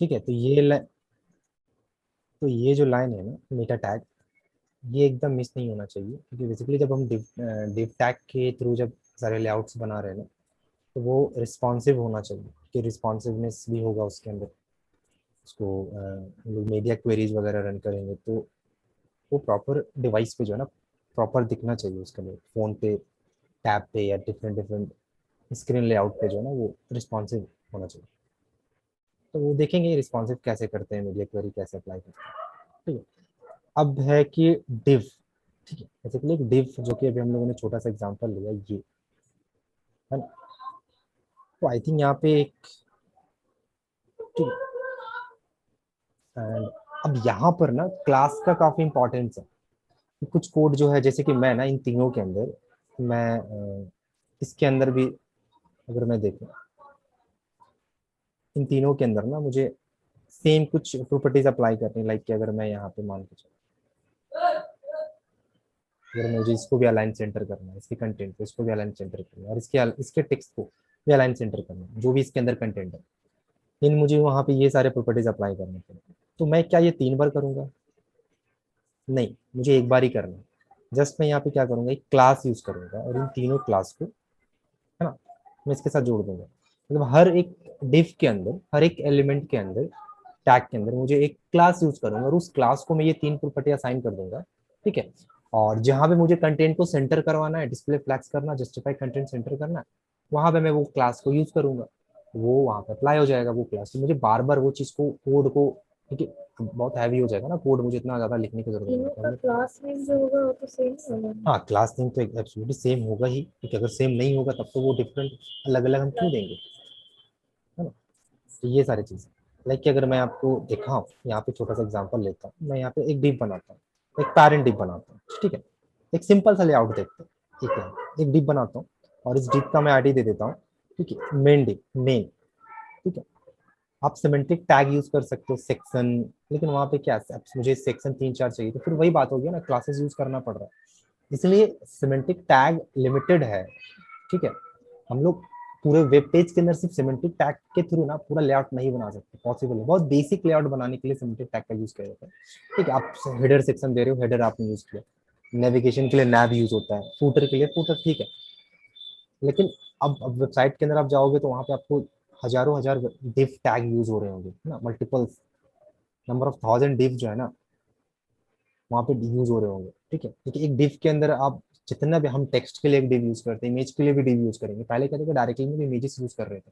ठीक है, तो ये जो लाइन है ना मेटा टैग, ये एकदम मिस नहीं होना चाहिए, क्योंकि बेसिकली जब हम div टैग के थ्रू जब सारे लेआउट्स बना रहे हैं ना, तो वो रिस्पॉन्सिव होना चाहिए, कि रिस्पॉन्सिवनेस भी होगा उसके अंदर। उसको हम लोग मीडिया क्वेरीज वगैरह रन करेंगे तो वो प्रॉपर डिवाइस पे जो है ना प्रॉपर दिखना चाहिए उसके लिए, फ़ोन पे, टैब पे, या डिफरेंट डिफरेंट स्क्रीन लेआउट पे जो है ना वो रिस्पॉन्सिव होना चाहिए। तो वो देखेंगे रिस्पॉन्सिव कैसे करते हैं, मीडिया क्वेरी कैसे अप्लाई करते हैं। ठीक है, अब है कि डिव। ठीक है, बेसिकली एक डिव जो कि अभी हम लोगों ने छोटा सा एग्जांपल लिया ये है ना, तो आई थिंक यहाँ पे एक, ठीक है, एंड अब यहाँ पर ना क्लास का काफी इंपॉर्टेंस है। कुछ कोड जो है, जैसे कि मैं ना इन तीनों के अंदर, मैं इसके अंदर भी अगर मैं देखूँ, इन तीनों के अंदर ना मुझे सेम कुछ प्रॉपर्टीज अप्लाई करनी, लाइक कि अगर मैं यहाँ पे मान के चलूं, अगर मुझे इसको भी अलाइन सेंटर करना है, इसके कंटेंट को, इसको भी अलाइन सेंटर करना है, और इसके टेक्स्ट को भी अलाइन सेंटर करना है, जो भी इसके अंदर कंटेंट है, इन मुझे वहाँ पे ये सारे प्रॉपर्टीज अप्लाई करने पड़ेंगे। तो मैं क्या ये 3 बार करूंगा? नहीं, मुझे एक बार ही करना है। जस्ट मैं यहाँ पे क्या करूंगा, एक क्लास यूज करूंगा, और इन तीनों क्लास को, है ना, मैं इसके साथ जोड़ दूंगा। मतलब हर एक डिव के अंदर, हर एक एलिमेंट के अंदर, टैग के अंदर मुझे एक क्लास यूज करूंगा, और उस क्लास को मैं ये 3 प्रॉपर्टी असाइन कर दूंगा। ठीक है, और जहां पे मुझे कंटेंट को सेंटर करवाना है, डिस्प्ले फ्लैग्स करना, जस्टिफाई कंटेंट सेंटर करना है, वहां पे मैं वो क्लास को यूज करूंगा, वो वहां पे अप्लाई हो जाएगा वो क्लास। तो मुझे बार बार वो चीज को, कोड को, क्योंकि बहुत हैवी हो जाएगा ना कोड, मुझे इतना ज्यादा लिखने की जरूरत नहीं तीनों का है। क्लास नेम जो होगा वो तो सेम ही होगा। हाँ, क्लास नेम तो एब्सोल्युटली सेम होगा ही, क्योंकि अगर सेम नहीं होगा तब तो वो डिफरेंट, अलग अलग हम क्यों देंगे, है ना। तो ये सारी चीजें, लाइक कि अगर मैं आपको दिखाऊं, यहाँ पे छोटा सा एग्जांपल लेता हूँ, मैं यहाँ पे एक डिव बनाता हूँ, एक पैरेंट डिव बनाता हूँ। ठीक है, एक सिंपल सा लेआउट देखते हैं। ठीक है, एक डिव बनाता हूँ, और इस डिव का मैं आईडी दे देता हूँ, ठीक है, मेन डिव, मेन। ठीक है, आप सिमेंटिक टैग यूज कर सकते हो, सेक्शन, लेकिन वहां पे क्या है, मुझे सेक्शन 3 4 चाहिए, तो फिर वही बात होगी ना, क्लासेस यूज करना पड़ रहा है, इसलिए सिमेंटिक टैग लिमिटेड है। ठीक है, हम लोग पूरे वेब पेज के अंदर सिर्फ सिमेंटिक टैग के थ्रू ना पूरा लेआउट नहीं बना सकते, पॉसिबल है, बहुत बेसिक लेआउट बनाने के लिए सिमेंटिक टैग का यूज किया जाता है। ठीक है, आप हेडर सेक्शन दे रहे हो, हेडर आपने यूज किया, नेविगेशन के लिए नैव यूज होता है, फूटर के लिए फूटर, ठीक है। लेकिन अब वेबसाइट के अंदर आप जाओगे तो वहां पे आपको हजारों हजार डिव टैग यूज हो रहे होंगे, है ना, multiple number of thousand div जो है ना वहाँ पे यूज हो रहे होंगे। ठीक है, क्योंकि एक डिव के अंदर आप जितना भी, हम टेक्स्ट के लिए एक डिव यूज करते हैं, इमेज के लिए भी डिव यूज करेंगे, पहले क्या था डायरेक्टली में इमेजेस यूज कर रहे थे,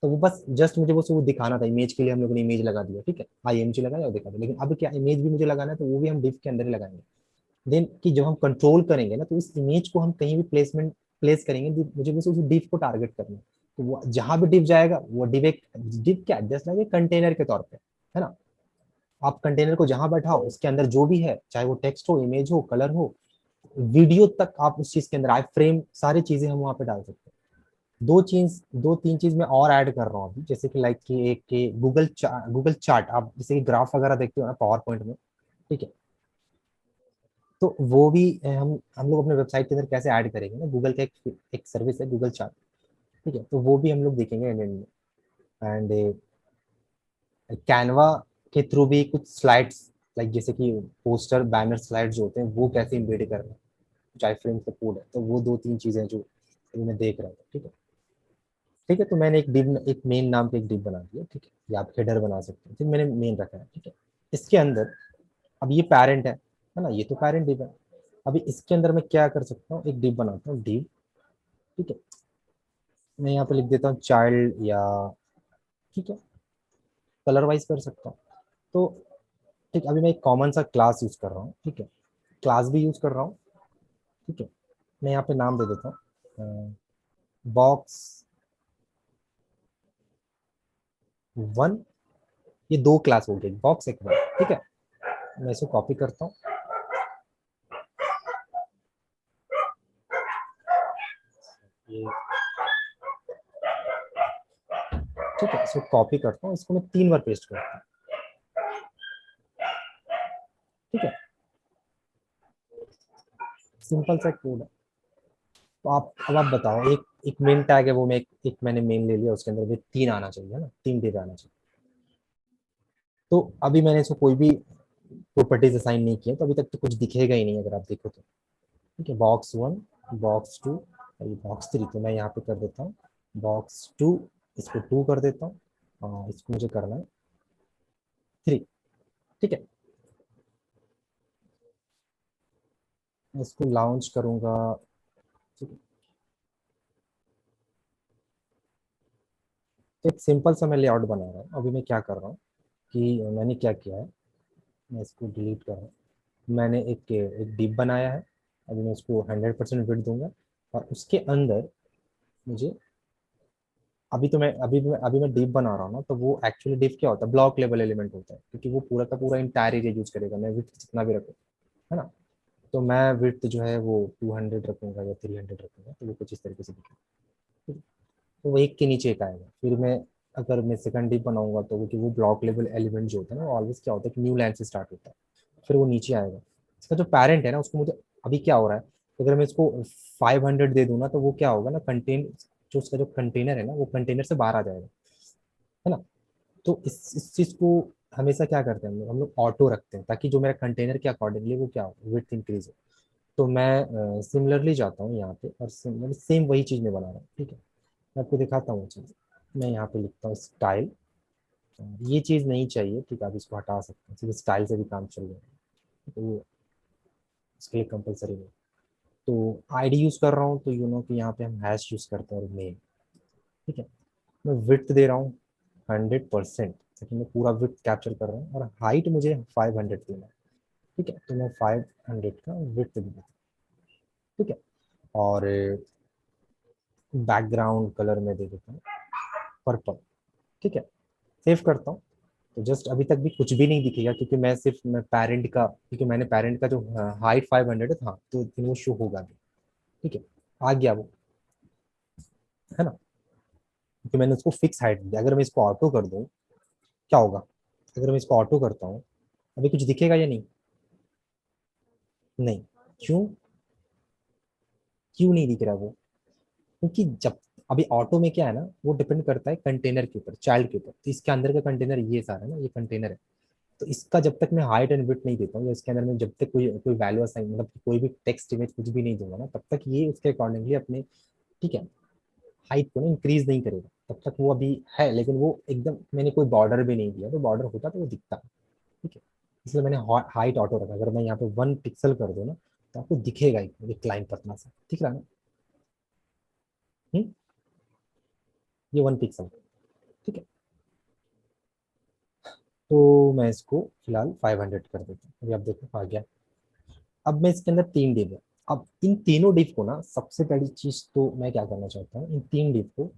तो वो बस जस्ट मुझे वो दिखाना था, इमेज के लिए हम लोगों ने इमेज लगा दिया, ठीक है, आईएमजी लगाया और दिखा दिया। लेकिन अब क्या, इमेज भी मुझे लगाना है तो वो भी हम डिव के अंदर ही लगाएंगे। देन कि जब हम कंट्रोल करेंगे ना, तो इस इमेज को हम कहीं भी प्लेस करेंगे, मुझे बस उस डिव को टारगेट करना है। तो वो जहां भी डिव जाएगा, वो डिव एक डिव क्या, जस्ट लाइक कंटेनर के तौर पे, है ना। आप कंटेनर को जहां बैठाओ, उसके अंदर जो भी है, चाहे वो टेक्स्ट हो, इमेज हो, कलर हो, वीडियो तक, आप उस चीज के अंदर आए फ्रेम, सारी चीजें हम वहां पे डाल सकते हैं। दो तीन चीज मैं और ऐड कर रहा हूँ अभी, जैसे कि लाइक कि एक कि गूगल चार्ट, आप जैसे कि ग्राफ वगैरह देखते हो ना पावर पॉइंट में, ठीक है, तो वो भी हम लोग अपने वेबसाइट के अंदर कैसे ऐड करेंगे ना, गूगल का एक सर्विस है गूगल चार्ट। ठीक है, तो वो भी हम लोग देखेंगे एंड में। एंड कैनवा के थ्रू भी कुछ स्लाइड्स, लाइक जैसे कि पोस्टर बैनर स्लाइड जो होते हैं, वो कैसे इम्बेड करना है, कुछ आई फ्रेम का कोड है, तो वो 2 3 चीजें जो अभी मैं देख रहा था। ठीक है, ठीक है, तो मैंने एक मेन नाम के एक डिव बना दिया, ठीक है, या आप हेडर बना सकते हैं, फिर मैंने मेन रखा है। ठीक है, इसके अंदर अब ये पैरेंट है ना, ये तो पैरेंट डिव है। अभी इसके अंदर मैं क्या कर सकता हूँ, एक डिव बनाता हूँ, डिव। ठीक है, मैं यहाँ पे लिख देता हूँ चाइल्ड, या ठीक है, कलर वाइज कर सकता हूँ। तो ठीक, अभी मैं एक कॉमन सा क्लास यूज कर रहा हूँ, ठीक है, क्लास भी यूज कर रहा हूँ। ठीक है, मैं यहाँ पे नाम दे देता हूँ बॉक्स 1, ये 2 क्लास हो गई, बॉक्स एक 1। ठीक है, मैं इसे कॉपी करता हूँ, ये, ठीक है, इसको कॉपी करता हूँ, इसको मैं 3 बार पेस्ट करता हूँ। ठीक है, सिंपल सा कोड है। तो अब आप बताओ, एक मेन टैग है, वो मैं एक मैंने मेन ले लिया, उसके अंदर भी 3 आना चाहिए, है ना, 3 डिव आना चाहिए। तो अभी मैंने इसको कोई भी प्रॉपर्टीज असाइन नहीं किया, तो अभी तक तो कुछ दिखेगा ही नहीं अगर आप देखो तो। ठीक है, बॉक्स 1, बॉक्स 2 और ये बॉक्स 3, तो मैं यहाँ पे कर देता हूँ बॉक्स 2, इसको 2 कर देता हूँ और इसको मुझे करना है 3। ठीक है, मैं इसको लॉन्च करूंगा। ठीक है, तो एक सिंपल सा मैं लेआउट बना रहा हूँ। अभी मैं क्या कर रहा हूँ कि मैंने क्या किया है, मैं इसको डिलीट कर रहा हूँ। मैंने एक एक डिप बनाया है। अभी मैं इसको 100% विड्थ दूंगा और उसके अंदर मुझे, अभी मैं डिप बना रहा हूँ ना, तो वो एक्चुअली डिप क्या होता है, ब्लॉक लेवल एलिमेंट होता है, क्योंकि वो पूरा का पूरा इंटायर एरिया यूज करेगा, मैं विड्थ जितना भी रखूँ, है ना। तो मैं विड्थ जो है वो 200 रखूंगा या 300 रखूंगा, तो वो कुछ इस तरीके से दिखेगा। तो वो एक के नीचे एक आएगा। फिर मैं अगर मैं सेकंड डिप बनाऊंगा तो क्योंकि वो ब्लॉक लेवल एलिमेंट जो होता है ना, वो ऑलवेज क्या होता है कि न्यू लाइन से स्टार्ट होता है, फिर वो नीचे आएगा। इसका जो पैरेंट है ना, उसको मुझे, अभी क्या हो रहा है, अगर मैं इसको 500 दे दूँ ना, तो वो क्या होगा ना, जो उसका जो कंटेनर है ना, वो कंटेनर से बाहर आ जाएगा, है ना। तो इस चीज को हमेशा क्या करते हैं हम लोग ऑटो रखते हैं, ताकि जो मेरा कंटेनर के अकॉर्डिंगली वो क्या हो, विड्थ इंक्रीज हो। तो मैं सिमिलरली जाता हूँ यहाँ पे और सेम वही चीज मैं बना रहा हूँ। ठीक है, मैं आपको दिखाता हूँ चीज। मैं यहाँ पे लिखता हूँ स्टाइल, ये चीज नहीं चाहिए, ठीक है, आप इसको हटा सकते हैं, सिर्फ स्टाइल से भी काम चल जाएगा, तो वो उसके लिए कंपलसरी नहीं। तो आईडी यूज कर रहा हूँ, तो यू नो कि यहाँ पे हम हैश यूज करते हैं और मेन। ठीक है, मैं विड्थ दे रहा हूँ 100%, लेकिन मैं पूरा विड्थ कैप्चर कर रहा हूँ और हाइट मुझे 500 देना है। ठीक है, तो मैं 500 का विड्थ दूंगा। ठीक है, और बैकग्राउंड कलर में दे देता हूँ पर्पल। ठीक है, सेव करता हूँ। तो जस्ट अभी तक भी कुछ भी नहीं दिखेगा, क्योंकि मैं पेरेंट का, क्योंकि मैंने पेरेंट का जो हाइट 500 था, तो वो शो होगा भी। ठीक है, आ गया वो, है ना, क्योंकि मैंने उसको फिक्स हाइट दिया। अगर मैं इसको ऑटो कर दूँ, क्या होगा, अगर मैं इसको ऑटो करता हूँ, अभी कुछ दिखेगा या नहीं? नहीं। क्यों? क्यों नहीं दिख रहा वो? क्योंकि जब, अभी ऑटो में क्या है ना, वो डिपेंड करता है कंटेनर के ऊपर, चाइल्ड के ऊपर। तो इसके अंदर का कंटेनर ये सारा है ना, ये कंटेनर है। तो इसका जब तक मैं हाइट एंड विड्थ नहीं देता हूँ, या इसके अंदर में जब तक कोई कोई वैल्यू असाइन, मतलब कोई भी टेक्स्ट इमेज कुछ भी नहीं दूंगा ना, तब तक ये उसके अकॉर्डिंगली अपने, ठीक है, हाइट को ना इंक्रीज नहीं करेगा। तब तक वो अभी है, लेकिन वो एकदम, मैंने कोई बॉर्डर भी नहीं दिया, तो बॉर्डर होता तो वो दिखता। ठीक है, इसलिए मैंने हाइट ऑटो रखा। अगर मैं यहाँ पे 1 पिक्सल कर दूँ ना, तो आपको दिखेगा एक लाइन पतला सा, दिख रहा है ना। ये 1 पिक्सल। ठीक है, तो मैं इसको फिलहाल 500 कर देता हूँ। अभी आप देखो आ गया। अब मैं इसके अंदर 3 डिव है। अब इन तीनों डिव को ना, सबसे पहली चीज तो मैं क्या करना चाहता हूँ, इन 3 डिव को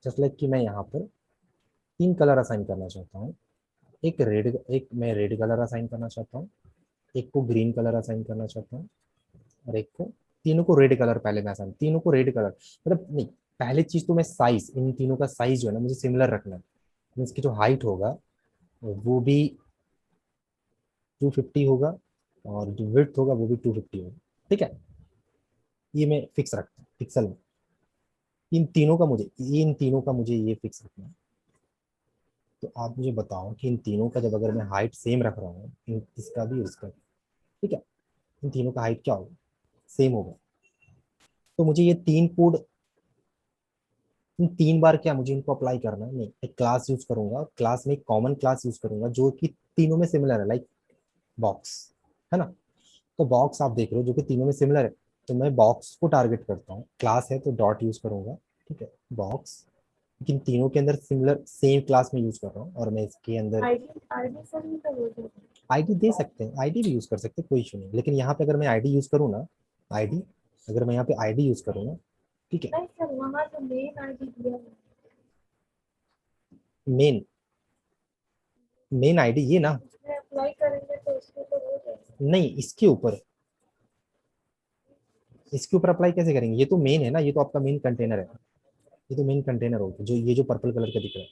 जस्ट लाइक कि मैं यहाँ पर 3 कलर असाइन करना चाहता हूँ। एक मैं रेड कलर असाइन करना चाहता हूँ, एक को ग्रीन कलर असाइन करना चाहता हूँ, और एक को, तीनों को रेड कलर पहले मैं असाइन, तीनों को रेड कलर, मतलब नहीं, पहले चीज तो मैं साइज, इन तीनों का साइज जो है ना, मुझे सिमिलर रखना है। इसकी जो हाइट होगा वो भी 250 होगा, और जो विड्थ होगा वो भी 250 होगा। ठीक है, ये मैं फिक्स रखता हूँ पिक्सल में। इन तीनों का मुझे ये फिक्स रखना है। तो आप मुझे बताओ कि इन तीनों का जब अगर मैं हाइट सेम रख रहा हूँ, इसका भी और इसका भी, ठीक है, इन तीनों का हाइट क्या होगा, सेम होगा। तो मुझे ये 3 कोड, इन 3 बार क्या मुझे इनको अप्लाई करना है, नहीं, एक क्लास यूज करूंगा, क्लास में एक कॉमन क्लास यूज करूंगा जो कि तीनों में सिमिलर है, लाइक बॉक्स, है ना। तो बॉक्स आप देख रहे हो जो कि तीनों में सिमिलर है, तो मैं बॉक्स को टारगेट करता हूँ। क्लास है तो डॉट यूज करूंगा। ठीक है, बॉक्स, लेकिन तीनों के अंदर सिमिलर सेम क्लास में यूज कर रहा हूँ, और मैं इसके अंदर आईडी आईडी सर नहीं कर बोल रहे आईडी दे सकते हैं, आईडी भी यूज कर सकते हैं, कोई इशू नहीं। लेकिन यहाँ पे अगर मैं आईडी यूज करूँ ना, आईडी, अगर मैं यहाँ पे आईडी यूज करूँ ना, ठीक है, नहीं सर, वहाँ तो मेन आईडी दिया है। मेन मेन आईडी ये ना, उसमें अप्लाई करेंगे तो उसके ऊपर हो जाएगा। नहीं, इसके ऊपर अप्लाई कैसे करेंगे, ये तो मेन है ना, ये तो आपका मेन कंटेनर है। ये तो मेन कंटेनर होगा, जो ये जो पर्पल कलर का दिख रहा है।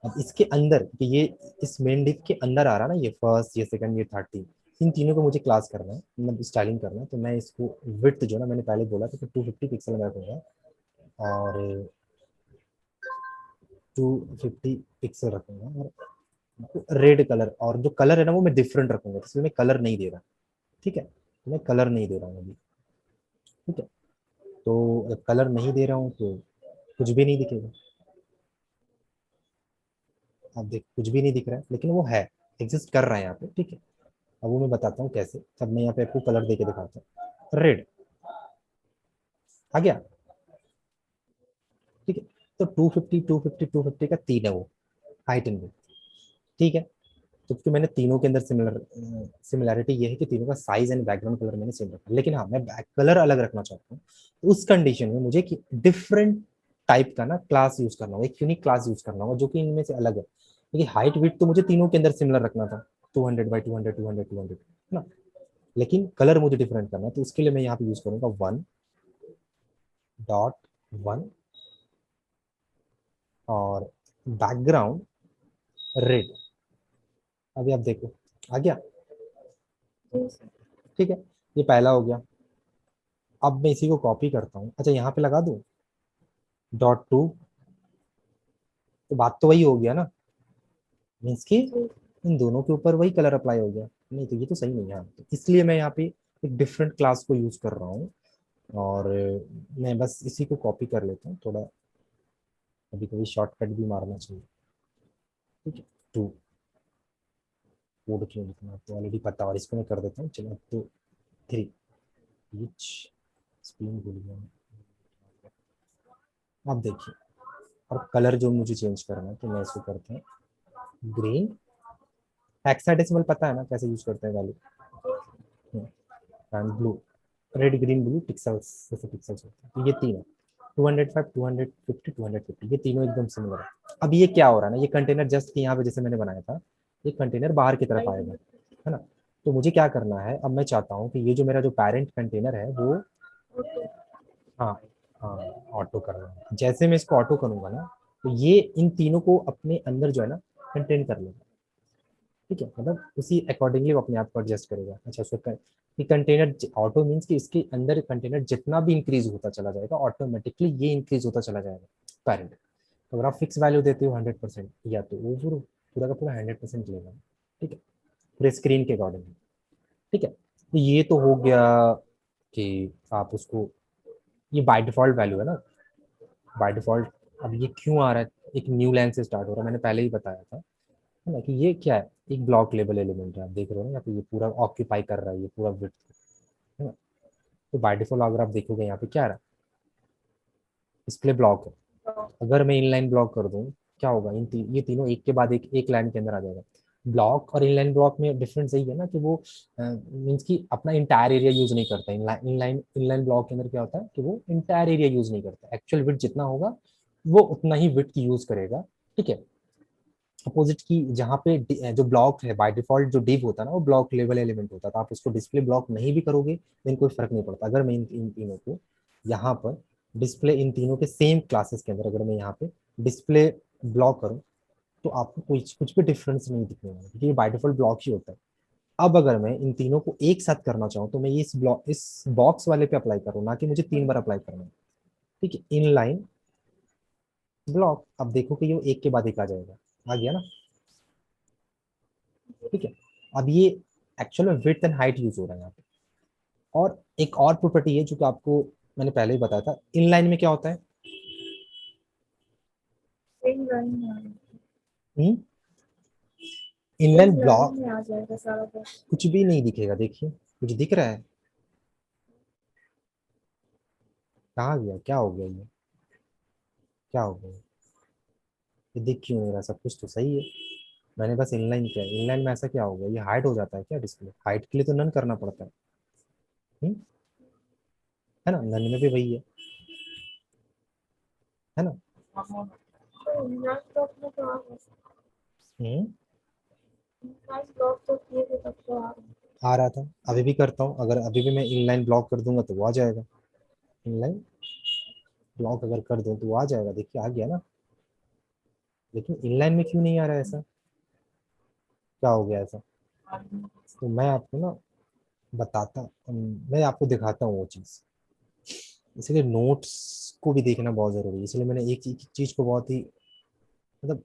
अब इसके अंदर, कि ये इस मेन डिव के अंदर आ रहा है ना, ये फर्स्ट, ये सेकंड, ये 30, इन तीनों को मुझे क्लास करना है, मतलब स्टाइलिंग करना है। तो मैं इसको विड्थ जो ना, मैंने पहले बोला था कि 250 पिक्सल में रखूंगा, और 250 पिक्सल रखूंगा, और रेड कलर, और जो कलर है ना वो मैं डिफरेंट रखूंगा, इसलिए मैं कलर नहीं दे रहा, ठीक है, तो मैं कलर नहीं दे रहा हूँ अभी, ठीक है। तो कलर नहीं दे रहा हूँ तो कुछ भी नहीं दिखेगा, आप देख कुछ भी नहीं दिख रहा है, लेकिन वो है, एग्जिस्ट कर रहा है यहाँ पे, ठीक है। अब वो मैं बताता हूँ कैसे, तब मैं यहाँ पे आपको कलर दे के दिखाता हूँ। रेड आ गया, ठीक है। तो 250 250 250 का तीन है वो, हाइट एंड विड्थ, ठीक है। तो क्योंकि मैंने तीनों के अंदर सिमिलैरिटी ये है कि तीनों का साइज एंड बैकग्राउंड कलर मैंने सेम रखा, लेकिन हाँ मैं बैक कलर अलग रखना चाहता हूँ, तो उस कंडीशन में मुझे डिफरेंट टाइप का ना क्लास यूज करना होगा, एक यूनिक क्लास यूज करना होगा जो कि इनमें से अलग है, क्योंकि हाइट विड्थ तो मुझे तीनों के अंदर सिमिलर रखना था, 200 बाई 200 200 200, है ना, लेकिन कलर मुझे डिफरेंट करना है, तो उसके लिए मैं यहाँ पे यूज करूंगा 1.1 और बैकग्राउंड रेड। अभी आप देखो आ गया, जी सर। ठीक है, ये पहला हो गया। अब मैं इसी को कॉपी करता हूँ, अच्छा यहाँ पे लगा दूँ .2, तो बात तो वही हो गया ना, मीन्स कि जी इन दोनों के ऊपर वही कलर अप्लाई हो गया, नहीं तो ये तो सही नहीं है यहाँ पे। इसलिए मैं यहाँ पे एक डिफरेंट क्लास को यूज कर रहा हूँ, और मैं बस इसी को कॉपी कर लेता हूँ थोड़ा, कभी कभी शॉर्टकट भी मारना चाहिए, ठीक है। 2 कोड क्यों लिखना, तो ऑलरेडी पता, और इसको मैं कर देता हूँ, चलो तो 3 ईच स्क्रीन भूल गया मैं। अब देखिए, और कलर जो मुझे चेंज करना है तो मैं इसको करता हूँ ग्रीन, हेक्साडेसिमल पता है ना कैसे यूज करते हैं value, and blue, red green blue pixels, जैसे पिक्सल्स होते हैं, तो ये तीन है, 205 250 250, ये तीनों एकदम सिमिलर है। अब ये क्या हो रहा है ना, ये कंटेनर जस्ट यहाँ पे जैसे मैंने बनाया था, ये कंटेनर बाहर की तरफ आएगा, है ना, तो मुझे क्या करना है, अब मैं चाहता हूँ कि ये जो मेरा जो पेरेंट कंटेनर है वो, ओके। हाँ हाँ, ऑटो करना है, जैसे मैं इसको ऑटो करूंगा ना, तो ये इन तीनों को अपने अंदर जो है ना कंटेन कर लेगा, ठीक है, मतलब उसी अकॉर्डिंगली वो अपने आप को एडजस्ट करेगा। अच्छा उसको कि कंटेनर ऑटो मीन्स कि इसके अंदर कंटेनर जितना भी इंक्रीज होता चला जाएगा, ऑटोमेटिकली ये इंक्रीज होता चला जाएगा पेरेंट। तो अगर आप फिक्स वैल्यू देते हो 100%, या तो वो पूरा पूरा का पूरा 100% लेगा, ठीक है, पूरे स्क्रीन के अकॉर्डिंग, ठीक है। तो ये तो हो गया कि आप उसको, ये बाय डिफॉल्ट वैल्यू है ना, बाय डिफॉल्ट। अब ये क्यों आ रहा है, एक न्यू लाइन से स्टार्ट हो रहा है, मैंने पहले ही बताया था, है ना, कि ये क्या है, एक ब्लॉक लेवल एलिमेंट है, आप देख रहे हो ना यहाँ पे, ये पूरा ऑक्यूपाई कर रहा है ये पूरा विड्थ, है ना। तो बाय डिफॉल्ट अगर आप देखोगे यहाँ पे क्या आ रहा है, डिस्प्ले ब्लॉक है। अगर मैं इनलाइन ब्लॉक कर दूं, क्या होगा, ये तीनों एक के बाद एक लाइन के अंदर आ जाएगा। ब्लॉक और इनलाइन ब्लॉक में डिफरेंस यही है ना कि वो मीन्स कि अपना इंटायर एरिया यूज नहीं करता, इनलाइन इनलाइन ब्लॉक के अंदर क्या होता है कि वो इंटायर एरिया यूज नहीं करता, एक्चुअल विड्थ जितना होगा वो उतना ही विड्थ यूज करेगा, ठीक है। अपोजिट की जहाँ पे जो ब्लॉक है बाय डिफॉल्ट जो डिव होता है ना, वो ब्लॉक लेवल एलिमेंट होता है, तो आप उसको डिस्प्ले ब्लॉक नहीं भी करोगे देन कोई फर्क नहीं पड़ता। अगर मैं इन तीनों को यहाँ पर डिस्प्ले, इन तीनों के सेम क्लासेस के अंदर अगर मैं यहाँ पे डिस्प्ले ब्लॉक करूँ, तो आपको कुछ कुछ भी डिफरेंस नहीं दिखने वाला, क्योंकि ये बाय डिफॉल्ट ब्लॉक ही होता है। अब अगर मैं इन तीनों को एक साथ करना चाहूँ, तो मैं ये इस बॉक्स वाले पे अप्लाई करूँ, ना कि मुझे 3 बार अप्लाई करना है, ठीक है। इन लाइन ब्लॉक, अब देखो कि ये एक के बाद एक आ जाएगा, आ गया ना, ठीक है। अब ये एक्चुअल में विड्थ एंड हाइट यूज हो रहा है यहाँ पे। और एक और प्रॉपर्टी है जो कि आपको मैंने पहले ही बताया था, इनलाइन में क्या होता है, सेम लाइन में आ जाएगा। इनलाइन सेम लाइन ब्लॉक में आ जाएगा सारा कुछ। कुछ भी नहीं दिखेगा, देखिए कुछ दिख रहा है, कहाँ गया, क्या हो गया, ये क्या हो गया, ये दिख क्यों नहीं रहा, सब कुछ तो सही है, मैंने बस इनलाइन किया, इनलाइन में ऐसा क्या हो गया, ये हाइड हो जाता है क्या डिस्प्ले, हाइट के लिए तो नन करना पड़ता है, हम्म, है ना, नन में भी वही है ना। तो इनलाइन ब्लॉक में तो आ गया। हम्म, इनलाइन ब्लॉक तो किए थे तब तो आ गया। आ रहा था, अभी भी करता हूँ, अगर अभी भी मैं इनलाइन ब्लॉक कर दूंगा तो वो आ जाएगा, इनलाइन ब्लॉक अगर कर दूं तो वो आ जाएगा, देखिए आ गया ना। लेकिन इनलाइन में क्यों नहीं आ रहा है ऐसा, क्या हो गया ऐसा, तो मैं आपको ना बताता, मैं आपको दिखाता हूँ वो चीज़, इसलिए नोट्स को भी देखना बहुत ज़रूरी है, इसलिए मैंने एक एक चीज़ को बहुत ही मतलब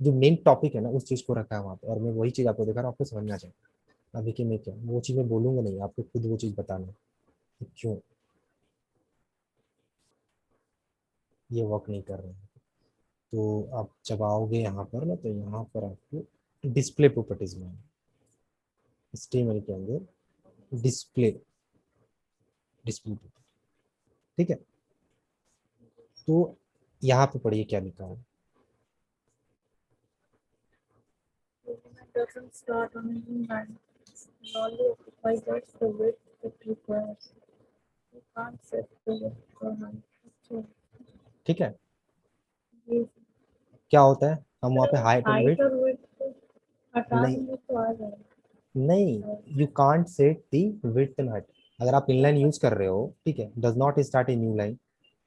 जो मेन टॉपिक है ना उस चीज को रखा है वहाँ पे, और मैं वही चीज आपको दिखा रहा हूँ, आपको समझ में आ जाएगा। अभी कि मैं क्या वो चीज मैं बोलूंगा नहीं, आपको खुद वो चीज बताना है कि क्यों ये वर्क नहीं कर रहे हैं। तो आप जब आओगे यहाँ पर ना, तो यहाँ पर आपको डिस्प्ले प्रॉपर्टीज में HTML के अंदर डिस्प्ले डिस्प्ले, ठीक है। तो यहाँ पे पढ़िए क्या लिखा है। Document doesn't start on a new line. It only occupies just the width it requires. You can't set the width for height. अच्छा, ठीक है, ये क्या होता है, हम वहाँ पे हाइट एंड हाइट विड्थ और width हटा नहीं, देंगे तो आ जाएगा। नहीं, you can't set the width and height. अगर आप इनलाइन यूज कर रहे हो, ठीक है, does not start a new line.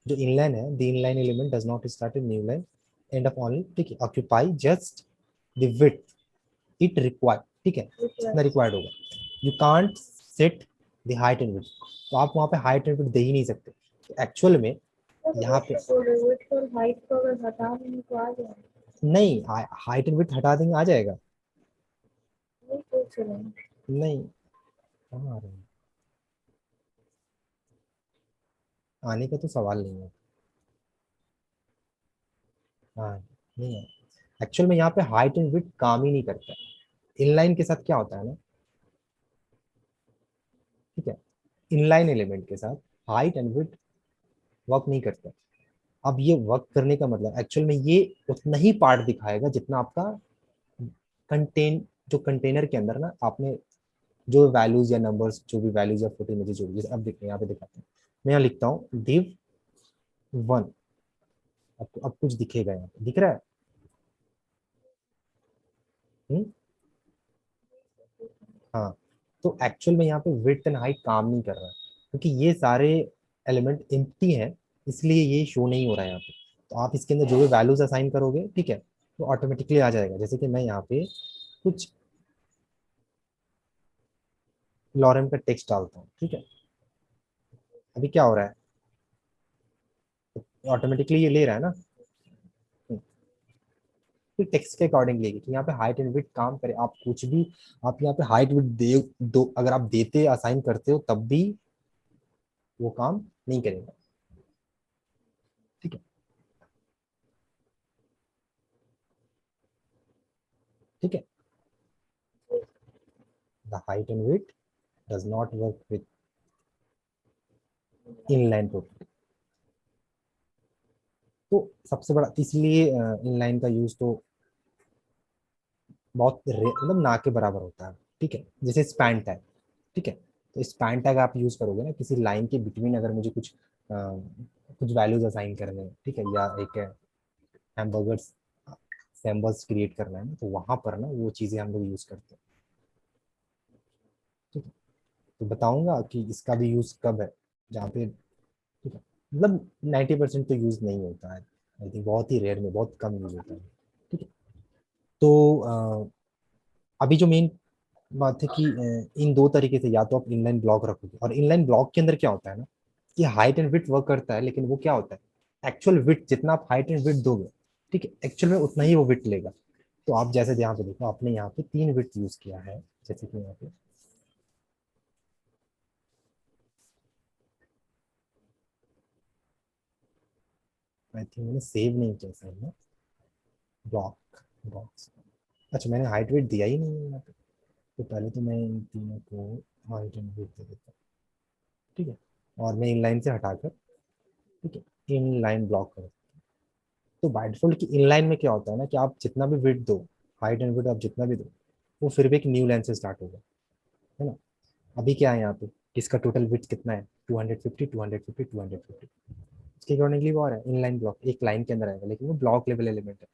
जो इनलाइन है, the inline element does not start a new line, end of only, ठीक है, occupy just the width it require, ठीक है, जितना रिक्वायर्ड होगा। You can't set the height and width, तो आप वहाँ पे हाइट एंड विड्थ दे ही नहीं सकते। तो एक्चुअल में यहाँ पे width और height को अगर हटा देंगे तो आ जाएगा। नहीं, हाइट एंड विड्थ हटा देंगे आ जाएगा। नहीं पूछ रहे हैं। नहीं, कहाँ आ रहे हैं, आने का तो सवाल नहीं है। हाँ, नहीं है। एक्चुअल में यहाँ पे हाइट एंड विड्थ काम ही नहीं करता है। इनलाइन के साथ क्या होता है ना, ठीक है, इनलाइन एलिमेंट के साथ हाइट एंड विड्थ वर्क नहीं करता। अब ये वर्क करने का मतलब एक्चुअल में ये उतना ही पार्ट दिखाएगा जितना आपका कंटेन, जो कंटेनर के अंदर ना आपने जो वैल्यूज या नंबर्स, जो भी वैल्यूज या फोटो इमेजेस जोड़ी, जैसे अब देखते हैं यहाँ पे दिखाते हैं। मैं यहाँ लिखता हूँ div 1, आपको अब कुछ दिखेगा, यहाँ पे दिख रहा है। हम्म, हाँ। तो एक्चुअल में यहाँ पे विड्थ एंड हाइट काम नहीं कर रहा है, क्योंकि ये सारे एलिमेंट एम्प्टी हैं, इसलिए ये शो नहीं हो रहा है यहाँ पे। तो आप इसके अंदर जो भी वैल्यूज असाइन करोगे, ठीक है, तो ऑटोमेटिकली आ जाएगा। जैसे कि मैं यहाँ पे कुछ लॉरेम का टेक्स्ट डालता हूँ, ठीक है, अभी क्या हो रहा है, ऑटोमेटिकली ये ले रहा है ना। फिर टेक्स्ट के अकॉर्डिंग लेगी, तो यहाँ पे हाइट एंड विड्थ काम करे, आप कुछ भी, आप यहाँ पे हाइट विड्थ दे दो, अगर आप देते असाइन करते हो तब भी वो काम नहीं करेगा, ठीक है, ठीक है। The height and width does not work with inline property. तो सबसे बड़ा, इसलिए इनलाइन का यूज तो बहुत मतलब ना के बराबर होता है, ठीक है। जैसे स्पैन टैग, ठीक है, तो स्पैन टैग आप यूज करोगे ना किसी लाइन के बिटवीन, अगर मुझे कुछ वैल्यूज असाइन करने हैं, ठीक है, या एक हैमबर्गर्स सैम्बल्स क्रिएट करना है ना, तो वहां पर ना वो चीजें हम लोग यूज करते हैं, ठीक है। तो बताऊंगा कि इसका भी यूज कब है, जहाँ पे, ठीक है, मतलब 90% तो यूज नहीं होता है, आई थिंक बहुत ही रेयर में बहुत कम यूज होता है, ठीक है। तो अभी जो मेन बात है कि इन दो तरीके से, या तो आप इनलाइन ब्लॉक रखोगे, और इनलाइन ब्लॉक के अंदर क्या होता है ना, कि हाइट एंड विड्थ वर्क करता है, लेकिन वो क्या होता है, एक्चुअल विड्थ जितना आप हाइट एंड विड्थ दोगे, ठीक है, एक्चुअल में उतना ही वो विड्थ लेगा। तो आप जैसे यहाँ पे देखो, आपने यहाँ पे 3 विड्थ यूज किया है, जैसे कि यहाँ पे आई थिंक मैंने सेव नहीं किया सर ना, ब्लॉक बॉक्स, अच्छा मैंने हाइट विड्थ दिया ही नहीं है यहाँ पे। तो पहले तो मैं इन तीनों को हाइट एंड विड्थ दे देता हूँ, ठीक है, और मैं इनलाइन से हटाकर, ठीक है, इनलाइन ब्लॉक कर। तो बाय डिफॉल्ट की इनलाइन में क्या होता है ना, कि आप जितना भी विड्थ दो, हाइट एंड विड्थ आप जितना भी दो, वो फिर भी एक न्यू लाइन से स्टार्ट होगा, है ना। अभी क्या है यहाँ पे, इसका टोटल विड्थ कितना है, 250 250 250, इसके अकॉर्डिंगली वो आ रहा है इनलाइन ब्लॉक, एक लाइन के अंदर आएगा, लेकिन वो ब्लॉक लेवल एलिमेंट है।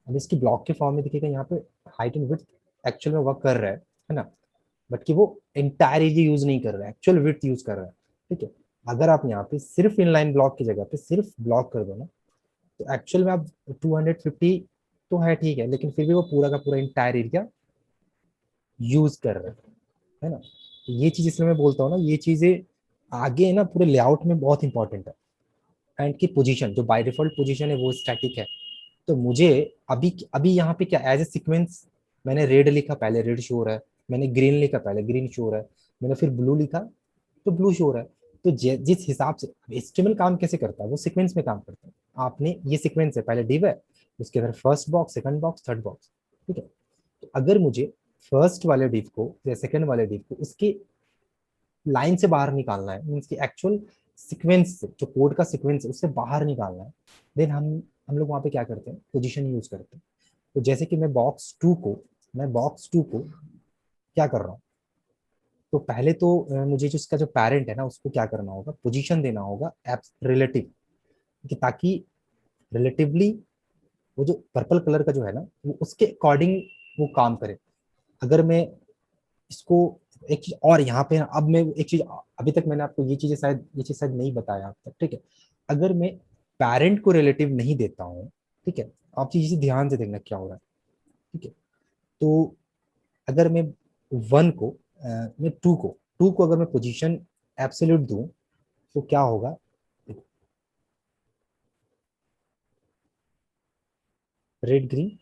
अब इसकी ब्लॉक के फॉर्म में दिखेगा यहाँ पे, हाइट एंड विड्थ एक्चुअल में वर्क कर रहा है ना, बट कि वो एंटायर एरिया यूज नहीं कर रहा है, एक्चुअल विड्थ यूज कर रहा है, ठीक है। अगर आप यहाँ पे सिर्फ इनलाइन ब्लॉक की जगह पे सिर्फ ब्लॉक कर दो ना, तो एक्चुअल में आप 250 तो है, ठीक है, लेकिन फिर भी वो पूरा का पूरा इंटायर एरिया यूज कर रहे हैं, है ना। तो ये चीज इसलिए मैं बोलता हूँ ना, ये चीजें आगे ना पूरे लेआउट में बहुत इंपॉर्टेंट है। एंड की पोजीशन जो बाय डिफॉल्ट पोजीशन है वो स्टैटिक है, तो मुझे अभी अभी यहाँ पे क्या एज ए सीक्वेंस, मैंने रेड लिखा पहले रेड शो हो रहा है, मैंने ग्रीन लिखा पहले ग्रीन शो हो रहा है, मैंने फिर ब्लू लिखा तो ब्लू शो हो रहा है। तो जिस हिसाब से एचटीएमएल काम कैसे करता है, वो सीक्वेंस में काम करता है। आपने ये सीक्वेंस है, पहले डिव है, उसके अंदर first box, second box, third box, ठीक है। तो अगर मुझे फर्स्ट वाले डिव को या सेकंड वाले डिव को उसके लाइन से बाहर निकालना है, मीन्स की एक्चुअल सीक्वेंस से, जो कोड का सीक्वेंस है उससे बाहर निकालना है, देन हम लोग वहां पे क्या करते हैं, पोजीशन यूज करते हैं। तो जैसे कि मैं बॉक्स टू को क्या कर रहा हूँ, तो पहले तो मुझे जो इसका जो पैरेंट है ना उसको क्या करना होगा, पोजीशन देना होगा एप्स रिलेटिव, कि ताकि रिलेटिवली वो जो पर्पल कलर का जो है ना वो उसके अकॉर्डिंग वो काम करे। अगर मैं इसको एक चीज और यहाँ पे अब मैं एक चीज, अभी तक मैंने आपको ये चीज शायद नहीं बताया अब तक, ठीक है। अगर मैं पेरेंट को रिलेटिव नहीं देता हूँ, ठीक है, आप चीज ध्यान से देखना क्या हो रहा है, ठीक है। तो अगर मैं वन को मैं टू को अगर मैं पोजीशन एब्सोल्यूट दूं तो क्या होगा, रेड ग्रीन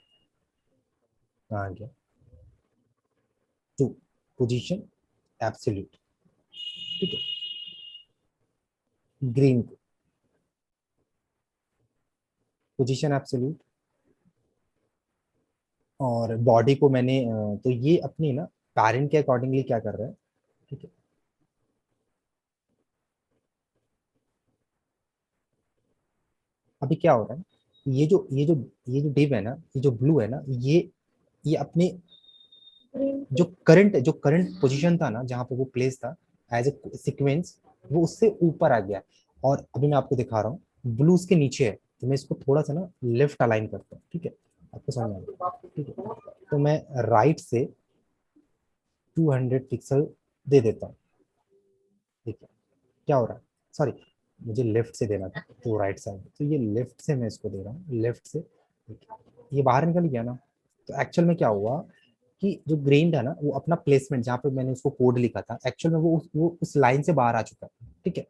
आ गया, टू पोजीशन एब्सोल्यूट, ठीक है, ग्रीन को पोजीशन एब्सोल्यूट, और बॉडी को मैंने तो ये अपनी ना पैरेंट के अकॉर्डिंगली क्या कर रहा है, ठीक है। अभी क्या हो रहा है, ये जो डिव है ना, ये जो ब्लू है ना, ये अपने green पे जो करंट पोजीशन था ना जहाँ पे वो प्लेस था एज ए सीक्वेंस, वो उससे ऊपर आ गया। और अभी मैं आपको दिखा रहा हूँ, ब्लू उसके नीचे है, तो मैं इसको थोड़ा सा ना लेफ्ट अलाइन करता हूँ, ठीक है, आपको समझ में आएगा, ठीक है। तो मैं राइट से 200 पिक्सल दे देता हूँ, ठीक है। क्या हो रहा है, सॉरी, मुझे लेफ्ट से देना था तो राइट साइड, तो ये लेफ्ट से मैं इसको दे रहा हूँ, लेफ्ट से, ठीक है। ये बाहर निकल गया ना। तो एक्चुअल में क्या हुआ कि जो ग्रेन था ना वो अपना प्लेसमेंट जहाँ पे मैंने उसको कोड लिखा था, एक्चुअल में वो उस लाइन से बाहर आ चुका है, ठीक है,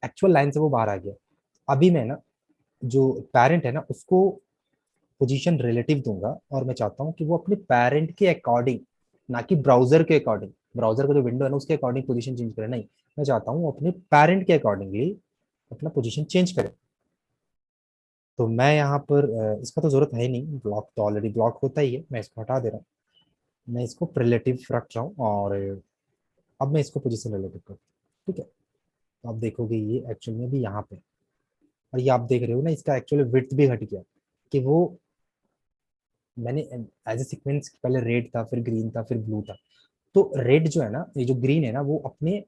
एक्चुअल लाइन से वो बाहर आ गया। अभी मैं ना जो पेरेंट है ना उसको पोजीशन रिलेटिव दूंगा, और मैं चाहता हूँ कि वो अपने पेरेंट के अकॉर्डिंग, ना कि ब्राउजर के अकॉर्डिंग, ब्राउजर का जो विंडो है ना उसके अकॉर्डिंग पोजीशन चेंज करे, नहीं, मैं चाहता हूँ अपने पेरेंट के अकॉर्डिंगली अपना पोजीशन चेंज करे। तो मैं यहाँ पर इसका तो जरूरत है ही नहीं, ब्लॉक तो ऑलरेडी ब्लॉक होता ही है, मैं इसको हटा दे रहा हूँ। मैं इसको रिलेटिव रख रहा हूँ, और अब मैं इसको पोजीशन रिलेटिव करता हूँ, ठीक है। तो आप देखोगे ये एक्चुअल में भी यहाँ पे, और ये आप देख रहे हो ना इसका एक्चुअली विड्थ भी घट गया, कि वो मैंने एज ए सीक्वेंस पहले रेड था, फिर ग्रीन था, फिर ब्लू था। तो रेड जो है ना, ये जो ग्रीन है ना, वो अपने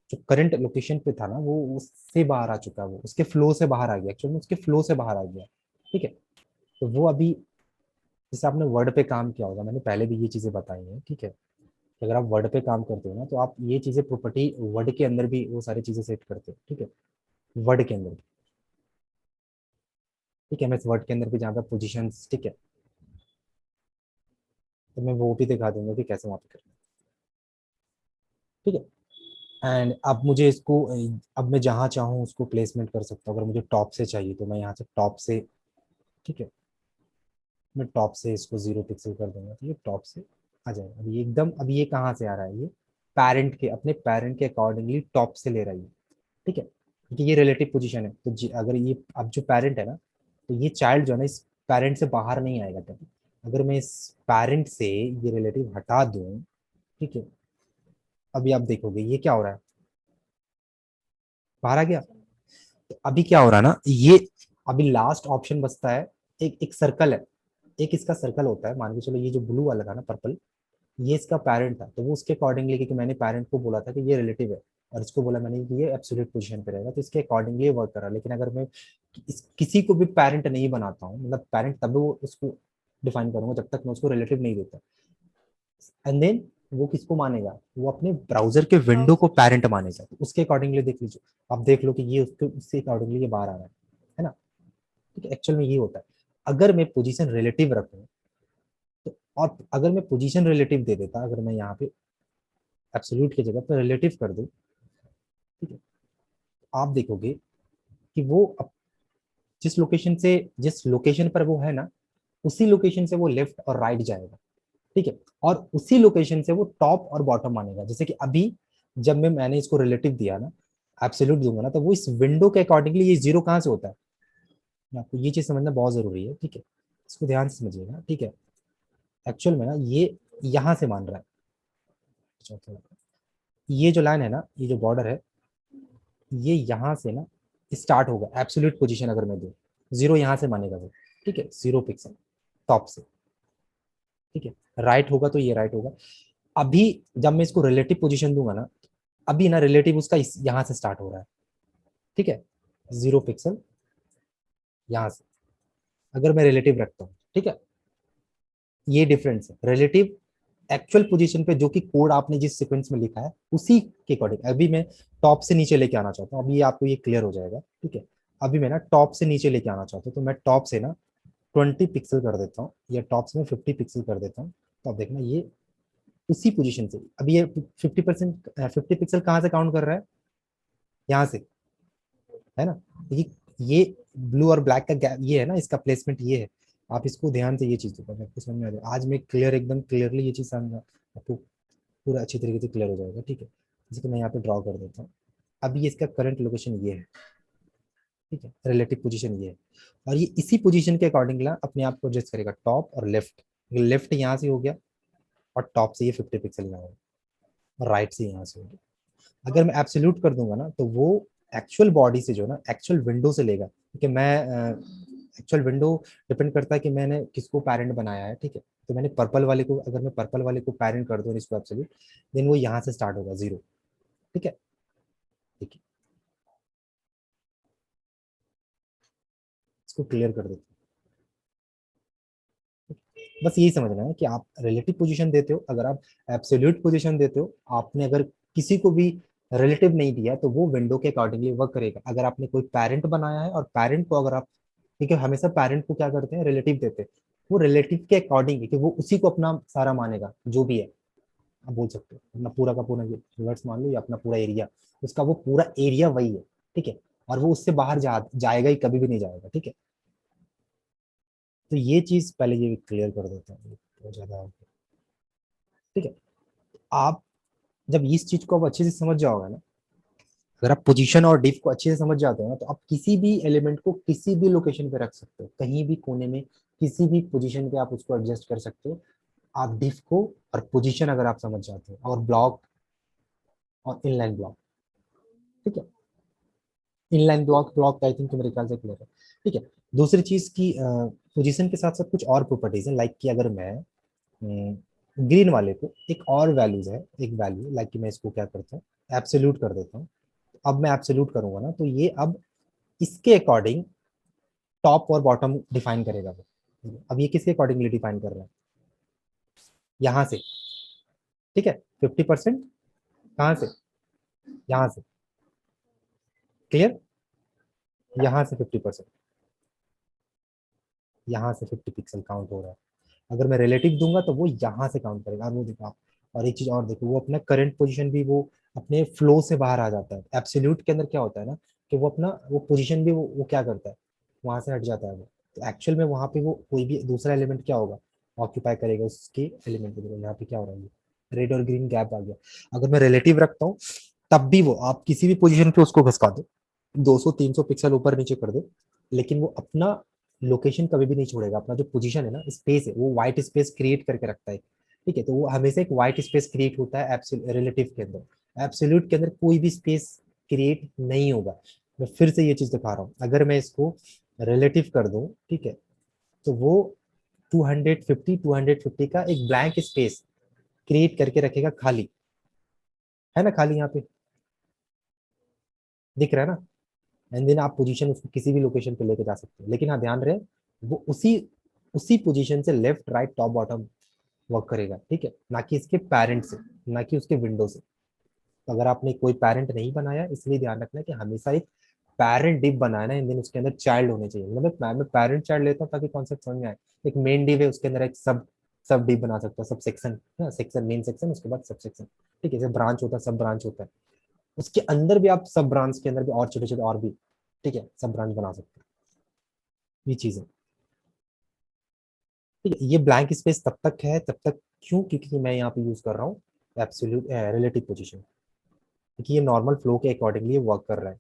जो करंट लोकेशन पे था ना वो उससे बाहर आ चुका है, वो उसके फ्लो से बाहर आ गया, एक्चुअली उसके फ्लो से बाहर आ गया, ठीक है। तो वो अभी, जैसे आपने वर्ड पे काम किया होगा, मैंने पहले भी ये चीजें बताई हैं, ठीक है, कि अगर आप वर्ड पे काम करते हो ना तो आप ये चीजें प्रॉपर्टी वर्ड के अंदर भी वो सारी चीजें सेट करते हो, ठीक है, वर्ड के अंदर भी, ठीक है, मैं वर्ड के अंदर भी जहाँ पे पोजिशन, ठीक है, तो मैं वो भी दिखा दूंगा कि कैसे वहाँ पे करना है, ठीक है। एंड अब मुझे इसको, अब मैं जहाँ चाहूँ उसको प्लेसमेंट कर सकता हूँ, अगर मुझे टॉप से चाहिए तो मैं यहाँ से टॉप से, ठीक है, मैं टॉप से इसको 0 पिक्सल कर दूंगा, तो ये टॉप से आ जाएगा। अभी एकदम, अभी ये कहाँ से आ रहा है, ये पेरेंट के, अपने पेरेंट के अकॉर्डिंगली टॉप से ले रहा है ये, ठीक है, क्योंकि ये रिलेटिव पोजीशन है। तो अगर ये अब जो पेरेंट है ना, तो ये चाइल्ड जो है ना इस पेरेंट से बाहर नहीं आएगा कभी। अगर मैं इस पेरेंट से ये रिलेटिव हटा दूं, ठीक है, अभी आप देखोगे ये क्या हो रहा है, बाहर आ गया। तो अभी क्या हो रहा है ना, ये अभी लास्ट ऑप्शन बचता है, एक एक सर्कल है, एक इसका सर्कल होता है, मान के चलो ये जो ब्लू वाला था ना पर्पल, ये इसका पेरेंट था, तो वो उसके अकॉर्डिंगली, क्योंकि मैंने पेरेंट को बोला था कि ये रिलेटिव है, और इसको बोला मैंने कि ये एब्सोल्यूट पोजीशन पे रहेगा, तो इसके अकॉर्डिंगली वर्क कर रहा है। लेकिन अगर मैं किसी को भी पेरेंट नहीं बनाता हूँ, मतलब पेरेंट तब वो उसको डिफाइन करूंगा जब तक मैं उसको रिलेटिव नहीं देता, एंड देन वो किसको मानेगा, वो अपने ब्राउजर के विंडो को browser पेरेंट मानेगा, तो उसके अकॉर्डिंगली देख लीजिए, आप देख लो कि ये उसके उससे अकॉर्डिंगली ये बाहर आ रहा है ना, ठीक है। एक्चुअल में ये होता है, अगर मैं पोजीशन रिलेटिव रखूं तो, और अगर मैं पोजीशन रिलेटिव दे देता, अगर मैं यहाँ पे एब्सोल्यूट की जगह पर रिलेटिव कर दूं, ठीक है, आप देखोगे कि वो जिस लोकेशन पर वो है ना, उसी लोकेशन से वो लेफ्ट और राइट जाएगा, ठीक है, और उसी लोकेशन से वो टॉप और बॉटम मानेगा। जैसे कि अभी जब मैंने इसको रिलेटिव दिया ना, एब्सोल्यूट दूंगा ना, तो वो इस विंडो के अकॉर्डिंगली ये जीरो कहाँ से होता है, आपको ये चीज समझना बहुत जरूरी है, ठीक है, इसको ध्यान से समझिएगा, ठीक है। एक्चुअल में ना ये यहाँ से मान रहा है, ये जो लाइन है ना, ये जो बॉर्डर है, ये यहाँ से ना स्टार्ट होगा, एब्सोल्यूट पोजीशन अगर मैं दूं, जीरो यहाँ से मानेगा वो, ठीक है, 0 पिक्सल टॉप से, ठीक है, राइट होगा तो ये राइट होगा। अभी जब मैं इसको रिलेटिव पोजीशन दूंगा ना, अभी ना रिलेटिव उसका यहाँ से स्टार्ट हो रहा है, ठीक है, 0 पिक्सल यहाँ से, अगर मैं रिलेटिव रखता हूँ, ठीक है, ये डिफरेंस है रिलेटिव एक्चुअल पोजीशन पे, जो कि कोड आपने जिस सीक्वेंस में लिखा है उसी के अकॉर्डिंग। अभी मैं टॉप से नीचे लेके आना चाहता हूँ, अभी आपको ये क्लियर हो जाएगा, ठीक है। अभी मैं ना टॉप से नीचे लेके आना चाहता हूँ, तो मैं टॉप से ना 20 पिक्सल कर देता हूँ, या टॉप से मैं 50 पिक्सल कर देता हूँ। तो अब देखना ये उसी पोजीशन से, अभी ये 50 पिक्सल कहाँ से काउंट कर रहा है, यहाँ से, है ना। ये ब्लू और ब्लैक का गैप ये है ना, इसका प्लेसमेंट ये है। आप इसको ध्यान से ये चीज देखो, आपको समझ में आ जाए, आज मैं क्लियर एकदम क्लियरली ये चीज समझ आपको पूरा अच्छी तरीके से क्लियर हो जाएगा, ठीक है। जैसे कि मैं यहाँ पे ड्रॉ कर देता हूँ, अभी इसका करंट लोकेशन ये है, ठीक है, रिलेटिव पोजीशन ये है, और ये इसी पोजीशन के अकॉर्डिंग अपने आप को एडजस्ट करेगा, टॉप और लेफ्ट। लेफ्ट यहाँ से हो गया, और टॉप से ये 50 पिक्सल यहाँ होगा, और राइट से यहाँ से हो गया। अगर मैं एब्सोल्यूट कर दूंगा ना, तो वो एक्चुअल बॉडी से जो ना एक्चुअल विंडो से लेगा, क्योंकि मैं एक्चुअल विंडो डिपेंड करता है कि मैंने किसको पैरेंट बनाया है, ठीक है। तो मैंने पर्पल वाले को, अगर मैं पर्पल वाले को पैरेंट कर दूं इसको एब्सोल्यूट, देन वो यहाँ से स्टार्ट होगा 0, ठीक है, ठीक है, इसको क्लियर कर देते हैं। बस यही समझना है कि आप रिलेटिव पोजीशन देते हो, अगर आप एब्सोल्यूट पोजीशन देते हो, आपने अगर किसी को भी रिलेटिव नहीं दिया, तो वो विंडो के अकॉर्डिंगली वर्क करेगा। अगर आपने कोई पैरेंट बनाया है, और पैरेंट को अगर आप, ठीक है, हमेशा पैरेंट को क्या करते हैं, रिलेटिव देते हैं, वो रिलेटिव के अकॉर्डिंग है कि वो उसी को अपना सारा मानेगा, जो भी है, आप बोल सकते हो अपना पूरा का पूरा यूनिवर्स मान लो, या अपना पूरा एरिया, उसका वो पूरा एरिया वही है, ठीक है, और वो उससे बाहर जाएगा ही, कभी भी नहीं जाएगा, ठीक है। तो ये चीज पहले ये क्लियर कर देता हूँ, बहुत ज्यादा हो गया, ठीक है। आप जब इस चीज को आप अच्छे से समझ जाओगे ना, अगर आप पोजीशन और डिफ को अच्छे से समझ जाते हो ना, तो आप किसी भी एलिमेंट को किसी भी लोकेशन पे रख सकते हो, कहीं भी कोने में, किसी भी पोजीशन पे आप उसको एडजस्ट कर सकते हो। आप डिफ को और पोजीशन अगर आप समझ जाते हो, और ब्लॉक और इनलाइन ब्लॉक, ठीक है, inline block block I think मेरे ख्याल से क्लियर है, ठीक है। दूसरी चीज की पोजीशन के साथ साथ कुछ और प्रॉपर्टीज है, लाइक कि अगर मैं ग्रीन वाले को एक और वैल्यूज है, एक वैल्यू लाइक कि मैं इसको क्या करता हूँ, एब्सोल्यूट कर देता हूँ। अब मैं एब्सोल्यूट करूंगा ना, तो ये अब इसके अकॉर्डिंग टॉप और बॉटम डिफाइन करेगा वो। अब ये किसके अकॉर्डिंगली डिफाइन कर रहा है, यहाँ से, ठीक है, 50% कहाँ से, यहाँ से, क्लियर, यहाँ से 50%, यहाँ से 50 पिक्सल काउंट हो रहा है। अगर मैं रिलेटिव दूंगा तो वो यहाँ से काउंट करेगा, और वो देखो आप, और एक चीज और देखो, वो अपना करंट पोजीशन भी वो अपने फ्लो से बाहर आ जाता है। एब्सोल्यूट के अंदर क्या होता है ना, कि वो अपना वो पोजीशन भी वो क्या करता है, वहां से हट जाता है वो। तो एक्चुअल में वहां पे वो कोई भी दूसरा एलिमेंट क्या होगा, ऑक्यूपाई करेगा उसके एलिमेंट को। देखो यहाँ पे क्या हो रहा है, रेड और ग्रीन गैप आ गया। अगर मैं रिलेटिव रखता हूँ, तब भी वो आप किसी भी पोजीशन पे उसको घसका दो, 200-300 पिक्सल ऊपर नीचे कर दो, लेकिन वो अपना लोकेशन कभी भी नहीं छोड़ेगा। अपना जो पोजीशन है ना, स्पेस है, वो व्हाइट स्पेस क्रिएट करके रखता है, ठीक है। तो वो हमेशा एक व्हाइट स्पेस क्रिएट होता है रिलेटिव के अंदर। एब्सोल्यूट के अंदर कोई भी स्पेस क्रिएट नहीं होगा। मैं फिर से ये चीज दिखा रहा हूँ, अगर मैं इसको रिलेटिव कर दूं, ठीक है, तो वो 250 का एक ब्लैंक स्पेस क्रिएट करके रखेगा, खाली है ना, खाली यहाँ पे दिख रहा है ना। एंड देन आप पोजीशन उसको किसी भी लोकेशन पे लेके जा सकते हो, लेकिन हाँ ध्यान रहे, वो उसी उसी पोजीशन से left right top bottom work करेगा, ठीक है, ना कि इसके पैरेंट से, ना कि उसके विंडो से। तो अगर आपने कोई पैरेंट नहीं बनाया, इसलिए ध्यान रखना है कि हमेशा एक पैरेंट डिव बनाना है, देन उसके अंदर चाइल्ड होने चाहिए। मतलब मैं पैरेंट चाइल्ड लेता हूँ ताकि कॉन्सेप्ट समझ में आए। एक मेन डिव है, उसके अंदर एक सब सब डिव बना सकता है, sub section, section main section, उसके बाद सब सेक्शन, ठीक है, जैसे ब्रांच होता है, सब ब्रांच होता है, उसके अंदर भी आप सब ब्रांच के अंदर भी और छोटे छोटे और भी, ठीक है, सब ब्रांच बना सकते हैं। ये चीज़ है। ठीक है, ये ब्लैंक स्पेस तब तक है, तब तक क्यों, क्योंकि मैं यहाँ पे यूज कर रहा हूँ एब्सोल्यूट रिलेटिव पोजीशन, क्योंकि ये नॉर्मल फ्लो के अकॉर्डिंगली वर्क कर रहा है।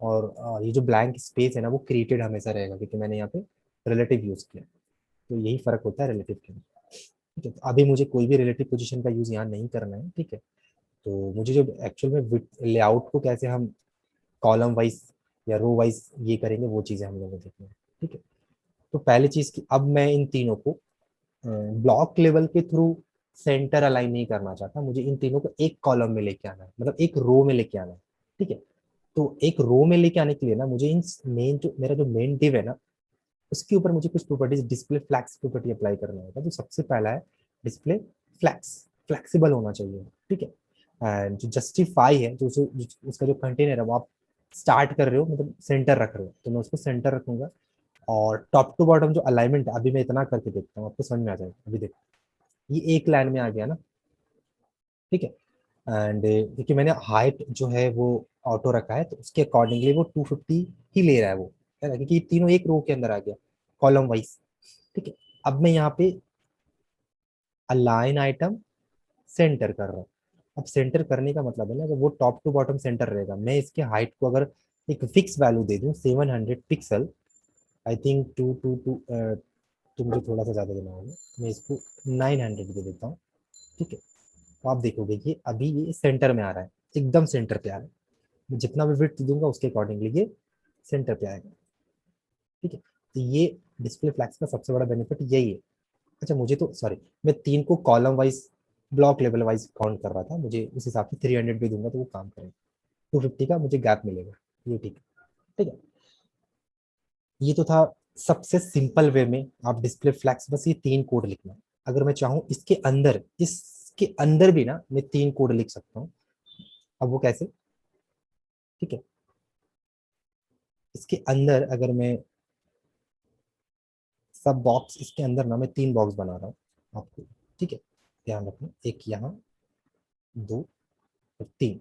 और ये जो ब्लैंक स्पेस है ना वो क्रिएटेड हमेशा रहेगा, क्योंकि मैंने यहाँ पे रिलेटिव यूज किया। तो यही फर्क होता है रिलेटिव के। ठीक है, तो अभी मुझे कोई भी रिलेटिव पोजीशन का यूज यहाँ नहीं करना है। ठीक है, तो मुझे जो एक्चुअल में लेआउट को कैसे हम कॉलम वाइज या रो वाइज ये करेंगे, वो चीज़ें हम लोगों को देखनी है। ठीक है, तो पहली चीज़ की अब मैं इन तीनों को ब्लॉक लेवल के थ्रू सेंटर अलाइन नहीं करना चाहता, मुझे इन तीनों को एक कॉलम में लेके आना है, मतलब एक रो में लेके आना है। ठीक है, तो एक रो में लेके आने के लिए ना मुझे इन मेन जो मेरा जो मेन डिव है ना उसके ऊपर मुझे कुछ properties display flex property apply करना होगा। तो सबसे पहला है डिस्प्ले फ्लैक्स, फ्लेक्सिबल होना चाहिए। ठीक है, एंड जो जस्टिफाई है जो उसका जो कंटेनर है वो आप स्टार्ट कर रहे हो मतलब सेंटर रख रहे हो, तो मैं उसको सेंटर रखूंगा। और टॉप टू बॉटम जो अलाइनमेंट है अभी मैं इतना करके देखता हूँ, आपको समझ में आ जाएगा। अभी देखो ये एक लाइन में आ गया ना। ठीक है, एंड क्योंकि मैंने हाइट जो है वो ऑटो रखा है तो उसके अकॉर्डिंगली वो 250 ही ले रहा है वो, है ना, क्योंकि ये तीनों एक रो के अंदर आ गया कॉलम वाइज। ठीक है, अब मैं यहाँ पे अलाइन आइटम सेंटर कर रहा हूँ। अब सेंटर करने का मतलब है ना, जब वो टॉप टू बॉटम सेंटर रहेगा, मैं इसके हाइट को अगर एक फिक्स वैल्यू दे दूं 700 pixel, I think two two two तो मुझे थोड़ा सा ज़्यादा देना होगा, मैं इसको 900 दे देता हूँ। ठीक है, तो आप देखोगे कि अभी ये सेंटर में आ रहा है, एकदम सेंटर पे आ रहा है। मैं जितना भी विड्थ दूंगा उसके अकॉर्डिंगली ये सेंटर पे आएगा। ठीक है, तो ये डिस्प्ले फ्लैक्स का सबसे बड़ा बेनिफिट यही है। अच्छा मुझे तो सॉरी, मैं तीन को column wise block level wise count कर रहा था, मुझे उस हिसाब से 300 भी दूंगा तो वो काम करेगा, 250 का मुझे गैप मिलेगा। ये ठीक है। ठीक है, ये तो था सबसे सिंपल वे में आप डिस्प्ले फ्लैक्स बस ये तीन कोड लिखना। अगर मैं चाहूँ इसके अंदर भी ना मैं तीन कोड लिख सकता हूँ। अब वो कैसे? ठीक है, इसके अंदर अगर मैं सब बॉक्स, इसके अंदर ना मैं तीन बॉक्स बना रहा हूँ आपको। ठीक है, ध्यान रखना, एक यहाँ, दो और तीन,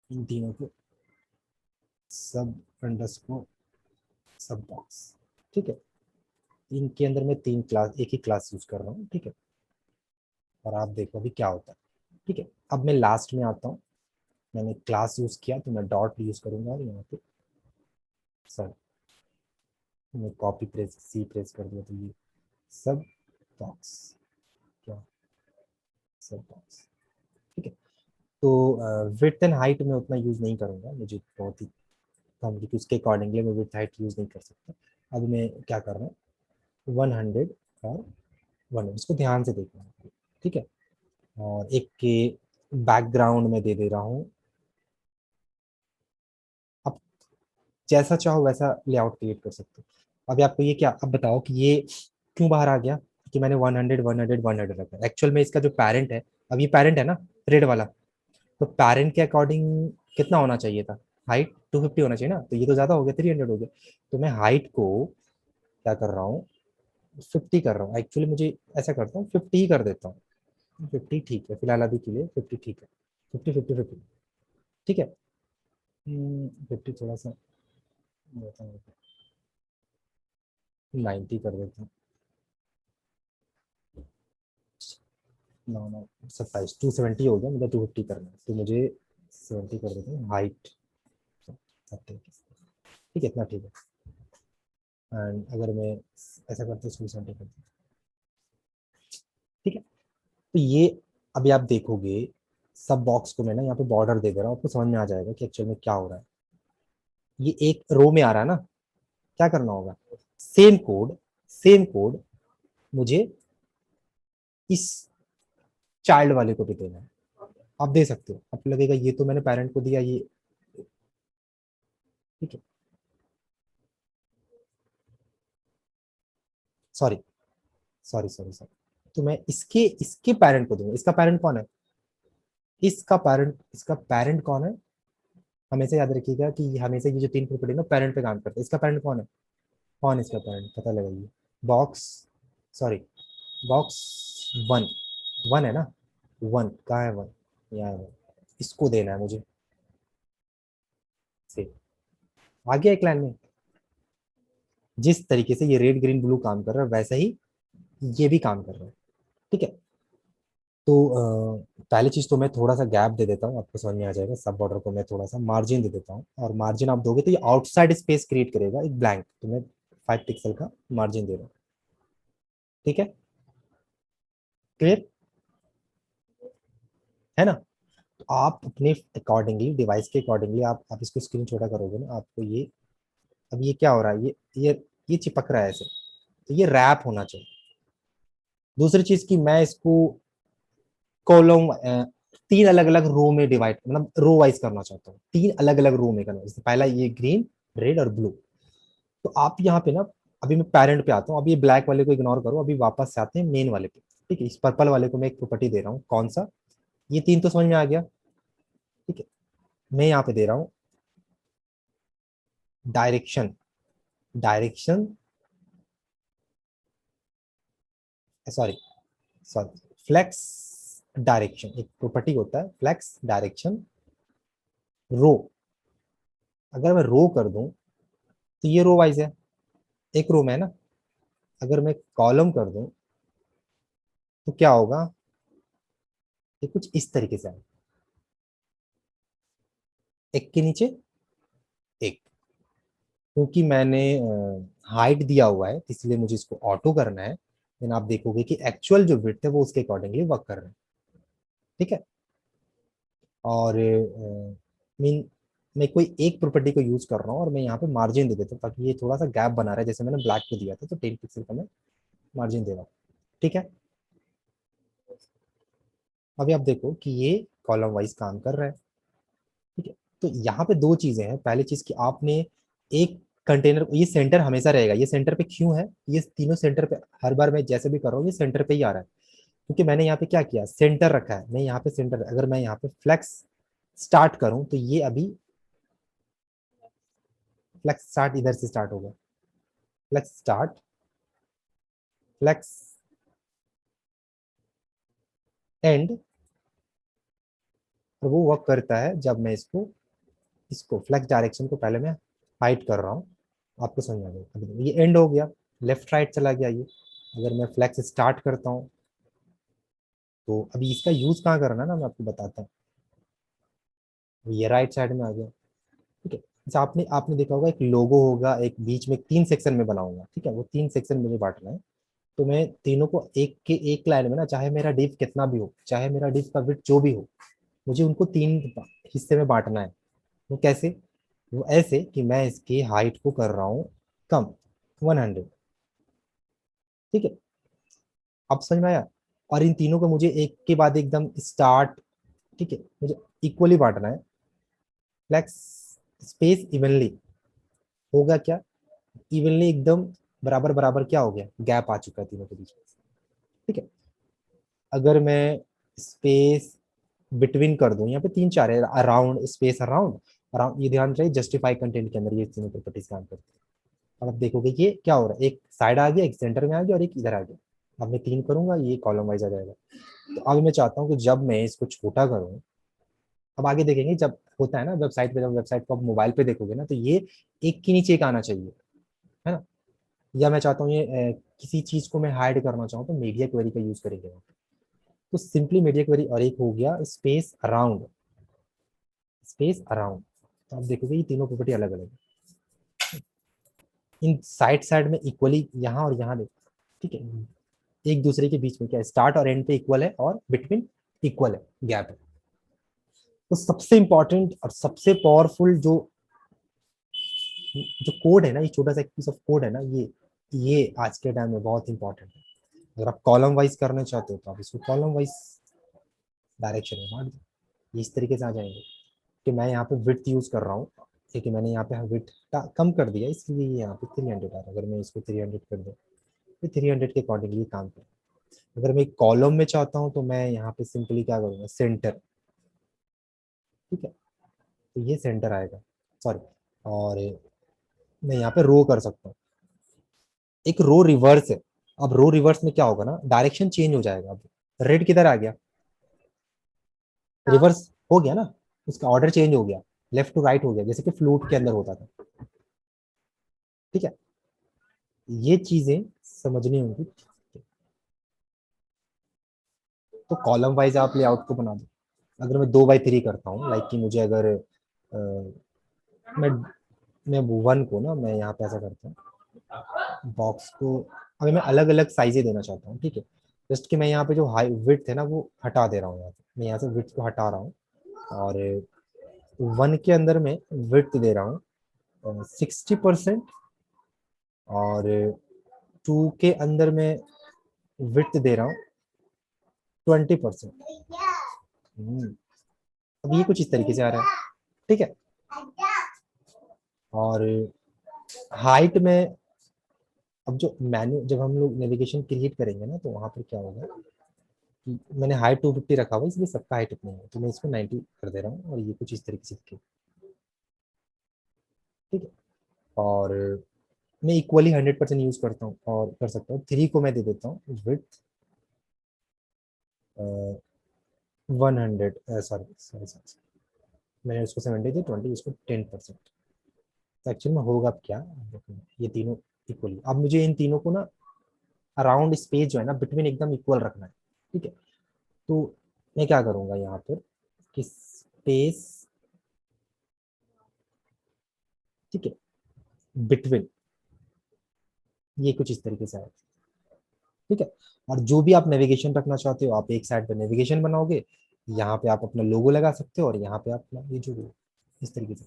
इन तीनों को सब अंडरस्कोर सब बॉक्स। ठीक है, इनके अंदर मैं तीन क्लास, एक ही क्लास यूज कर रहा हूँ। ठीक है, और आप देखो अभी क्या होता है। ठीक है, अब मैं लास्ट में आता हूँ, मैंने क्लास यूज किया तो मैं डॉट यूज करूंगा, और यहाँ पे सर मैं कॉपी प्रेस सी प्रेस कर दिया तो ये सब बॉक्स, क्या सब बॉक्स। ठीक है, तो विड्थ एंड हाइट में उतना यूज नहीं करूंगा, मुझे बहुत ही कम, क्योंकि उसके अकॉर्डिंगली मैं विड्थ हाइट यूज नहीं कर सकता। अब मैं क्या कर रहा हूँ, 100 और 100, इसको ध्यान से देखना है। ठीक है, और एक के बैकग्राउंड में दे दे रहा हूँ। अब जैसा चाहो वैसा लेआउट क्रिएट कर सकते हो। अभी आपको ये क्या, अब बताओ कि ये क्यों बाहर आ गया, कि मैंने 100 100 100 रखा है। एक्चुअल में इसका जो पेरेंट है, अब ये पेरेंट है ना रेड वाला, तो पेरेंट के अकॉर्डिंग कितना होना चाहिए था, हाइट 250 होना चाहिए ना, तो ये तो ज्यादा हो गया, 300 हो गया। तो मैं हाइट को क्या कर रहा हूँ, 50 कर रहा हूँ। एक्चुअली मुझे ऐसा करता हूँ 50 ही कर देता हूँ। 50 ठीक है फिलहाल अभी के लिए, 50 ठीक है, 50 50 50। ठीक है, 50 थोड़ा सा 90 कर देता हूँ। 27 270 हो गया, मुझे 250 करना है, तो मुझे 70 कर देता हूँ हाइट। ठीक है, इतना ठीक है। एंड अगर मैं ऐसा करता हूँ 270 करता हूँ। ठीक है, तो ये अभी आप देखोगे सब बॉक्स को मैं ना यहाँ पे बॉर्डर दे दे रहा हूँ, आपको समझ में आ जाएगा कि एक्चुअल में क्या हो रहा है। ये एक रो में आ रहा है ना, क्या करना होगा, सेम कोड मुझे इस चाइल्ड वाले को भी देना है। आप दे सकते हो, आपको लगेगा ये तो मैंने पेरेंट को दिया ये। ठीक है, सॉरी सॉरी सॉरी सॉरी, तो मैं इसके इसके पेरेंट को दूंगा। इसका पेरेंट कौन है, इसका पेरेंट कौन है, हमेशा याद रखिएगा कि हमेशा ये जो तीन प्रॉपर्टी ना पेरेंट पे काम करते हैं। इसका पेरेंट कौन है, कौन है इसका पेरेंट, पता लगाइए। Box, sorry box one, one है ना, वन कहाँ है, वन यहाँ है वन, इसको देना है मुझे से। आ गया एक लाइन में। जिस तरीके से ये रेड ग्रीन ब्लू काम कर रहा है वैसा ही ये भी काम कर रहा है। ठीक है, तो पहली चीज तो मैं थोड़ा सा गैप दे देता हूँ, आपको समझ में आ जाएगा। सब बॉर्डर को मैं थोड़ा सा मार्जिन दे देता हूँ, और मार्जिन आप दोगे तो ये आउटसाइड स्पेस क्रिएट करेगा एक ब्लैंक, तो मैं 5 पिक्सल का मार्जिन दे रहा हूँ। ठीक है, क्लियर है ना। तो आप अपने अकॉर्डिंगली, डिवाइस के अकॉर्डिंगली आप इसको स्क्रीन छोटा करोगे ना, आपको ये, अब ये क्या हो रहा है, ये चिपक रहा है ऐसे, तो ये रैप होना चाहिए। दूसरी चीज की मैं इसको कॉलम 3 अलग अलग रो में डिवाइड, मतलब रो वाइज करना चाहता हूँ, 3 अलग अलग रो में करना। जैसे पहला ये ग्रीन, रेड और ब्लू। तो आप यहाँ पे ना, अभी मैं पेरेंट पे आता हूँ, अभी ये ब्लैक वाले को इग्नोर करो, अभी वापस से आते हैं मेन वाले पे। ठीक है, इस पर्पल वाले को मैं एक प्रॉपर्टी दे रहा हूँ, कौन सा, ये 3 तो समझ में आ गया। ठीक है, मैं यहाँ पे दे रहा हूँ direction, direction, sorry sorry, flex direction, एक प्रॉपर्टी होता है फ्लेक्स डायरेक्शन रो। अगर मैं रो कर दूं तो ये रो वाइज है, एक रो में है ना। अगर मैं कॉलम कर दूं तो क्या होगा, ये कुछ इस तरीके से है, एक के नीचे एक। क्योंकि मैंने हाइट दिया हुआ है इसलिए मुझे इसको ऑटो करना है, देन आप देखोगे कि एक्चुअल जो विड्थ है वो उसके अकॉर्डिंगली वर्क कर रहा है। ठीक है, और मीन मैं कोई एक प्रॉपर्टी को यूज कर रहा हूँ और मैं यहाँ पे मार्जिन दे देता हूँ, ताकि ये थोड़ा सा गैप बना रहा है, जैसे मैंने ब्लैक को दिया था, तो 10 पिक्सल का मैं मार्जिन दे रहा हूँ। ठीक है, अभी आप देखो कि ये कॉलम वाइज काम कर रहा है। ठीक है, तो यहाँ पे दो चीजें हैं। पहली चीज कि आपने एक कंटेनर, ये सेंटर हमेशा रहेगा, ये सेंटर पे क्यों है, ये तीनों सेंटर पे, हर बार मैं जैसे भी कर रहा हूँ ये सेंटर पे ही आ रहा है, क्योंकि मैंने यहाँ पे क्या किया, सेंटर रखा है। मैं यहाँ पे सेंटर, अगर मैं यहाँ पे फ्लेक्स स्टार्ट करूं तो ये अभी फ्लेक्स स्टार्ट इधर से स्टार्ट होगा, फ्लेक्स स्टार्ट, फ्लेक्स एंड। और वो वर्क करता है जब मैं इसको इसको फ्लेक्स डायरेक्शन को पहले मैं हाइड कर रहा हूँ, आपको समझ आ जाएगा। अभी ये एंड हो गया, लेफ्ट राइट चला गया ये। अगर मैं फ्लेक्स स्टार्ट करता हूँ तो अभी इसका यूज कहाँ करना है ना, मैं आपको बताता हूँ। ये राइट साइड में आ गया। ठीक है, जैसे आपने आपने देखा होगा एक लोगो होगा, एक बीच में 3 सेक्शन में बनाऊंगा। ठीक है, वो 3 सेक्शन मुझे बांटना है। तो मैं तीनों को एक के एक लाइन में ना, चाहे मेरा डिव कितना भी हो, चाहे मेरा डिव का विड्थ जो भी हो, मुझे उनको 3 हिस्से में बांटना है। वो कैसे, वो ऐसे कि मैं इसकी हाइट को कर रहा हूँ कम, 100। ठीक है, अब समझ में आया। और इन तीनों को मुझे एक के बाद एकदम स्टार्ट, ठीक है, मुझे इक्वली बांटना है। फ्लेक्स स्पेस इवनली होगा क्या, इवनली एकदम बराबर बराबर क्या हो गया, गैप आ चुका है तीनों के बीच में। ठीक है, अगर मैं स्पेस बिटवीन कर दूं, यहाँ पे 3 4 है, अराउंड, स्पेस अराउंड, अराउंड, ये ध्यान रहे जस्टिफाई कंटेंट के अंदर ये तीनों प्रॉपर्टीज काम करती है। अब आप देखोगे ये क्या हो रहा है, एक साइड आ गया, एक सेंटर में आ गया और एक इधर आ गया। अब मैं 3 करूंगा, ये कॉलम वाइज आ जाएगा। तो अब मैं चाहता हूँ कि जब मैं इसको छोटा करूँ, अब आगे देखेंगे जब होता है ना वेबसाइट पे, जब वेबसाइट को आप मोबाइल पे देखोगे ना, तो ये एक के नीचे एक आना चाहिए, है ना। या मैं चाहता हूँ ये किसी चीज को मैं हाइड करना चाहूँ तो मीडिया क्वेरी का यूज करेंगे। तो सिंपली मीडिया क्वेरी, और एक हो गया स्पेस अराउंड, स्पेस अराउंड। तो आप देखोगे ये तीनों प्रॉपर्टी अलग अलग है। इन साइड साइड में इक्वली यहाँ और यहाँ देखो। ठीक है, एक दूसरे के बीच में क्या है, स्टार्ट और एंड पे इक्वल है, और बिटवीन इक्वल है, गैप है। तो सबसे इंपॉर्टेंट और सबसे पावरफुल जो जो कोड है ना, ये छोटा सा एक पीस ऑफ कोड है ना, ये आज के टाइम में बहुत इंपॉर्टेंट है। अगर आप कॉलम वाइज करना चाहते हो तो आप इसको कॉलम वाइज डायरेक्शन में बांट दो, ये इस तरीके से आ जाएंगे। कि मैं यहाँ पे विड्थ यूज कर रहा हूँ, क्योंकि मैंने यहाँ पे विड्थ कम कर दिया, इसलिए यहाँ पे 300 आ रहा है। अगर मैं इसको 300 कर दूँ तो 300 के अकॉर्डिंगली काम करें। अगर मैं कॉलम में चाहता हूँ तो मैं यहाँ पे सिंपली क्या करूँगा, सेंटर। ठीक है, तो ये सेंटर आएगा, सॉरी। और मैं यहाँ पे रो कर सकता हूँ, एक रो रिवर्स है। अब रो रिवर्स में क्या होगा ना, डायरेक्शन चेंज हो जाएगा। अब रेड किधर आ गया, हाँ। रिवर्स हो गया ना, उसका ऑर्डर चेंज हो गया, लेफ्ट टू राइट हो गया, जैसे कि फ्लूट के अंदर होता था। ठीक है, ये चीजें समझनी होंगी। तो कॉलम वाइज आप लेआउट को बना दो। अगर मैं 2x3 करता हूँ, लाइक कि मुझे अगर मैं मैं 1 को ना, मैं यहाँ पे ऐसा करता हूँ, बॉक्स को अभी मैं अलग अलग साइजें देना चाहता हूँ, ठीक है। जस्ट कि मैं यहाँ पे जो हाई विड्थ है ना वो हटा दे रहा हूँ, यहाँ से मैं यहाँ से विड्थ को हटा रहा हूँ, और 1 के अंदर में विड्थ दे रहा हूँ 60%, और 2 के अंदर में विड्थ दे रहा हूँ 20%। अब ये कुछ इस तरीके से आ रहा है, ठीक है। और हाइट में, अब जो मैन्यू जब हम लोग नेविगेशन क्रिएट करेंगे ना, तो वहां पर क्या होगा कि मैंने हाइट 250 रखा हुआ है, इसलिए सबका हाइट इतना है, तो मैं इसको 90 कर दे रहा हूँ, और ये कुछ इस तरीके से दिखे, ठीक है। और मैं इक्वली 100% यूज करता हूँ, और कर सकता हूँ 3 को मैं दे देता हूँ विड्थ 100, सॉरी सॉरी सॉरी, मैंने उसको 70 दी, 20 इसको 10%। तो एक्चुअली में होगा अब क्या, ये तीनों इक्वली, अब मुझे इन तीनों को ना अराउंड स्पेस जो है ना बिटवीन एकदम इक्वल रखना है, ठीक है। तो मैं क्या करूंगा यहाँ पर कि स्पेस, ठीक है, बिटवीन, ये कुछ इस तरीके से है, ठीक है। और जो भी आप नेविगेशन रखना चाहते हो, आप एक साइड पे नेविगेशन बनाओगे, यहाँ पे आप अपना लोगो लगा सकते हो, और यहाँ पे आप अपना ये जो भी इस तरीके से।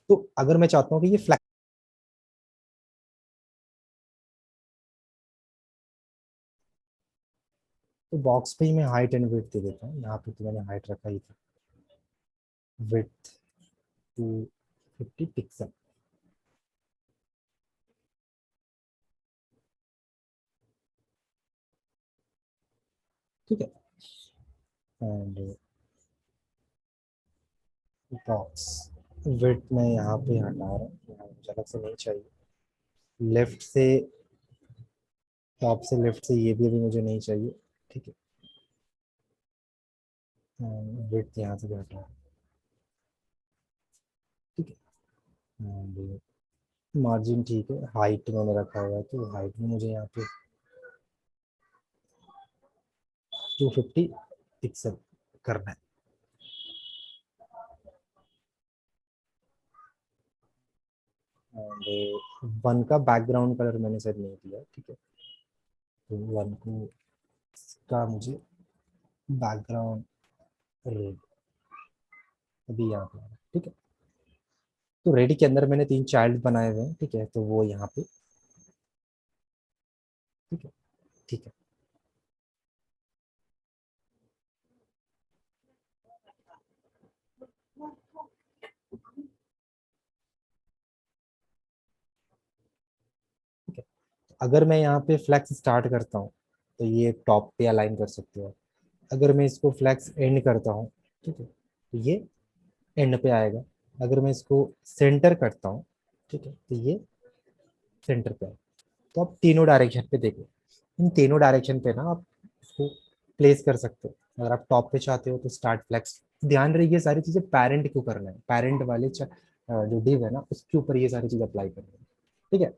तो अगर मैं चाहता हूँ कि ये फ्लैट, तो बॉक्स पे ही मैं हाइट एंड विड्थ दे देता हूँ, यहाँ पे तो मैंने हाइट रखा ही था, विड्थ 250 पिक्सल, ठीक है। एंड बॉक्स विड्थ मैं यहाँ पे हटा रहा हूँ, यहाँ मुझे अलग से नहीं चाहिए, लेफ्ट से, टॉप से लेफ्ट से ये भी अभी मुझे नहीं चाहिए, ठीक है। विड्थ यहाँ से भी हटा, ठीक है। एंड मार्जिन ठीक है, हाइट मैंने रखा हुआ है, तो हाइट में मुझे यहाँ पे 250 पिक्सल करना है। एंड 1 का बैकग्राउंड कलर मैंने सेट नहीं किया, ठीक है। तो 1 को का मुझे बैकग्राउंड रेड अभी यहाँ पे आ रहा है, ठीक है। तो रेडी के अंदर मैंने 3 चाइल्ड बनाए हुए हैं, ठीक है, तो वो यहाँ पे, ठीक है, ठीक है। ठीक है, अगर मैं यहाँ पे फ्लैक्स स्टार्ट करता हूँ, तो ये टॉप पे अलाइन कर सकते हो। अगर मैं इसको फ्लैक्स एंड करता हूँ, ठीक है, तो ये एंड पे आएगा। अगर मैं इसको सेंटर करता हूँ, ठीक है, तो ये सेंटर पे आएगा। तो आप तीनों डायरेक्शन पे देखो, इन तीनों डायरेक्शन पे ना आप इसको प्लेस कर सकते हो। अगर आप टॉप पे चाहते हो तो स्टार्ट फ्लैक्स, ध्यान रखिए सारी चीजें पेरेंट क्यों करना है, पेरेंट वाले जो डिव है ना उसके ऊपर ये सारी चीज अप्लाई करनी है, ठीक है।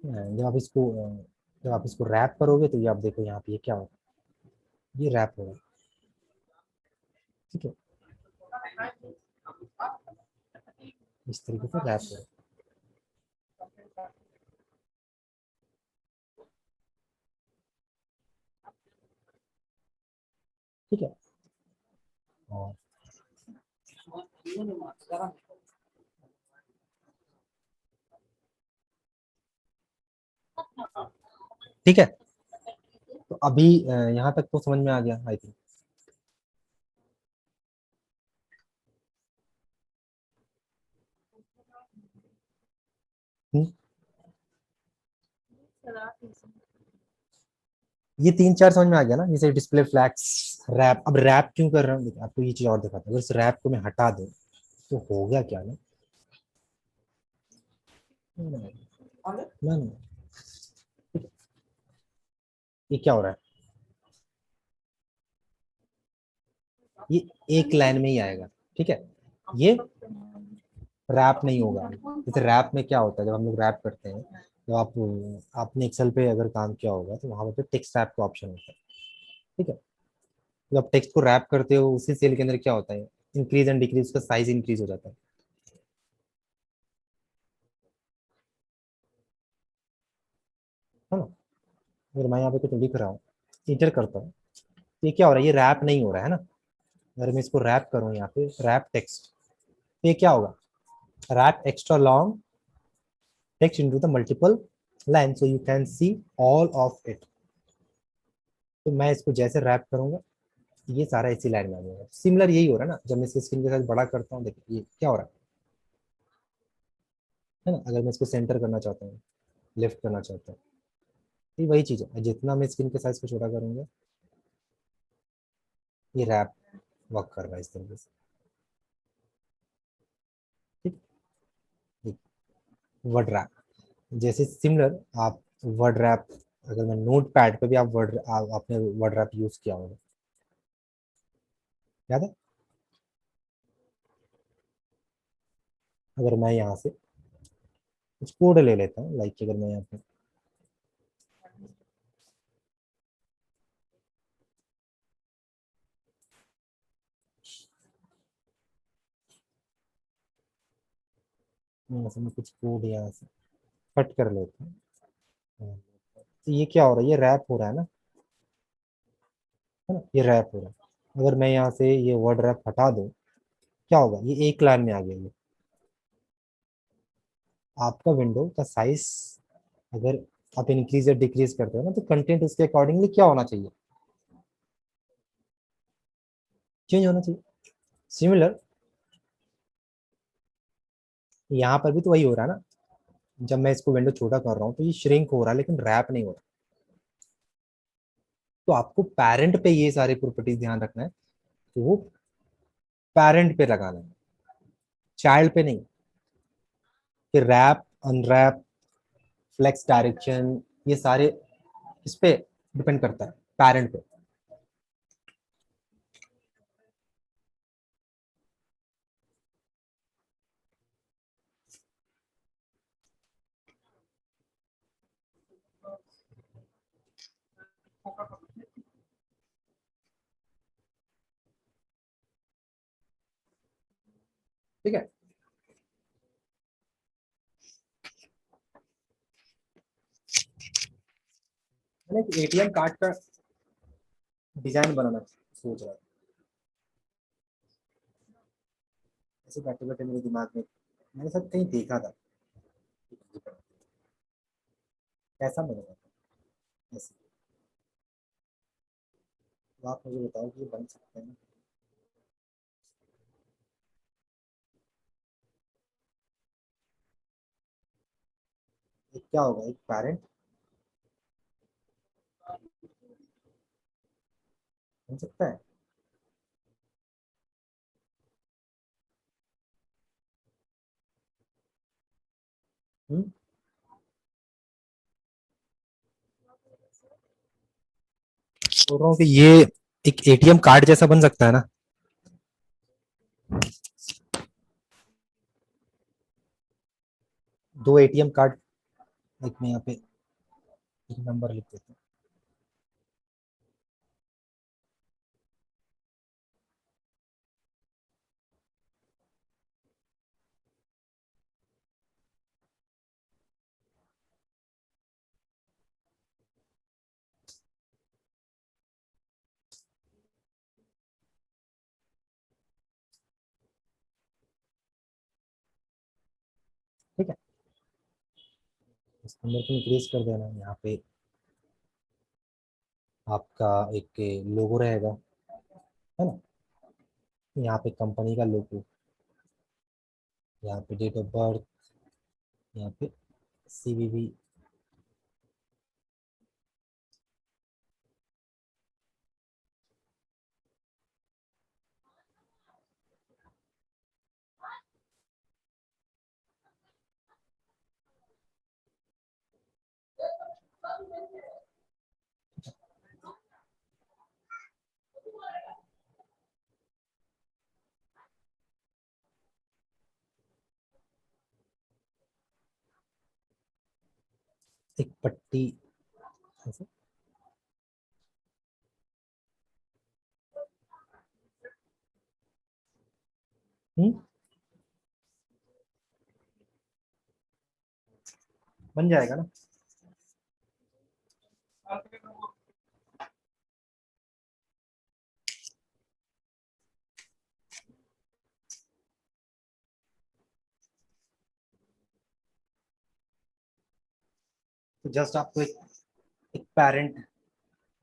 जब आप इसको जब आप इसको रैप करोगे, तो ये आप देखो यहाँ पे ये क्या होगा, ये रैप होगा, ठीक है, इस तरीके से रैप होगा, ठीक है। और ठीक है, तो अभी यहाँ तक तो समझ में आ गया आई थिंक। ये 3 4 समझ में आ गया ना, जैसे डिस्प्ले फ्लैक्स, रैप। अब रैप क्यों कर रहा हूँ, देखिए, आपको ये चीज और दिखाता हूँ। अगर इस रैप को मैं हटा दूं, तो हो गया क्या ना, ना ना, ये क्या हो रहा है, ये एक लाइन में ही आएगा, ठीक है। ये रैप नहीं होगा। जैसे रैप में क्या होता है, जब हम लोग रैप करते हैं, तो आपने एक्सेल पे अगर काम किया होगा तो वहां पे टेक्स्ट रैप का ऑप्शन होता है। ठीक है, जब आप टेक्स्ट को रैप करते हो उसी सेल के अंदर क्या होता है, इंक्रीज एंड डिक्रीज का साइज इंक्रीज हो जाता है ना। अगर मैं यहाँ पे कुछ लिख रहा हूँ, इंटर करता हूँ, तो ये क्या हो रहा है, ये रैप नहीं हो रहा है ना। अगर मैं इसको रैप करूँ यहाँ पे, रैप टेक्स्ट, तो ये क्या होगा, wrap extra long text into the multiple line so you can see all of it. तो मैं इसको जैसे रैप करूंगा, ये सारा इसी लाइन में आ जाएगा। सिमिलर यही हो रहा है ना, जब मैं इसके स्क्रीन के साथ बड़ा करता हूँ, देखिए ये क्या हो रहा है ना। अगर मैं इसको सेंटर करना चाहता हूँ, लिफ्ट करना चाहता हूँ, ये वही चीज़ है, जितना मैं स्क्रीन के साइज को छोटा करूंगा, ये रैप वर्क कर रहा है इस तरीके से। ठीक, वर्ड रैप जैसे सिमिलर आप वर्ड रैप, अगर मैं नोट पैड पे भी आप आपने वर्ड रैप यूज किया होगा, याद है। अगर मैं यहाँ से कुछ कोड ले लेता हूँ, लाइक अगर मैं यहाँ पे यहाँ से मैं कुछ कोड यहाँ से कट कर लेता हूँ, तो ये क्या हो रहा है, ये रैप हो रहा है ना, ये रैप हो रहा है। अगर मैं यहाँ से ये वर्ड रैप हटा दूँ, क्या होगा, ये एक लाइन में आ गया। ये आपका विंडो का साइज अगर आप इंक्रीज या डिक्रीज करते हो ना, तो कंटेंट उसके अकॉर्डिंगली क्या होना चाहिए, चेंज होना चाहिए। सिमिलर यहाँ पर भी तो वही हो रहा है ना, जब मैं इसको विंडो छोटा कर रहा हूँ तो ये श्रिंक हो रहा है लेकिन रैप नहीं हो रहा। तो आपको पेरेंट पे ये सारे प्रॉपर्टीज ध्यान रखना है, तो वो पेरेंट पे लगाना है, चाइल्ड पे नहीं। कि रैप, अनरैप, फ्लेक्स डायरेक्शन, ये सारे इस पे डिपेंड करता है, पेरेंट पे। ठीक है, मैंने एटीएम कार्ड का डिजाइन बनाना सोच रहा था, ऐसे बैठे बैठे मेरे दिमाग में मैंने सब कहीं देखा था, कैसा बनेगा ऐसे। तो आप मुझे बताओ कि ये बन सकते हैं। एक क्या होगा, एक पेरेंट बन सकता है। बोल रहा हूँ कि ये एक एटीएम कार्ड जैसा बन सकता है ना। दो एटीएम कार्ड, एक मैं यहाँ पे एक नंबर लिख देता हूँ। ठीक है, इस नंबर को इंक्रीज कर देना, यहाँ पे आपका एक लोगो रहेगा, है ना। यहाँ पे कंपनी का लोगो, यहाँ पे डेट ऑफ बर्थ, यहाँ पे सीवीवी। एक पट्टी ऐसे, बन जाएगा ना। तो जस्ट आपको एक पेरेंट है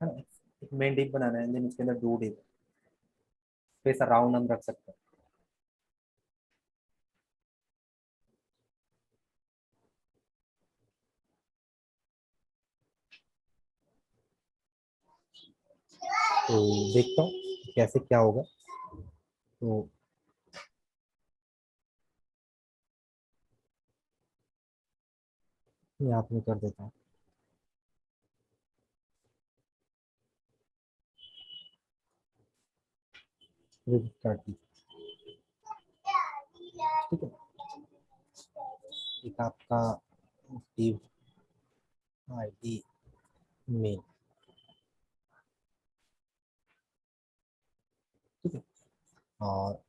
ना, एक मेन डिप बनाना है, देन उसके अंदर दो डिप, तो ऐसा राउंड हम रख सकते हैं। तो देखता हूँ कैसे क्या होगा। तो यहाँ पे मैं कर देता हूँ, काट दी, ठीक है। एक आपका div id main, ठीक है। और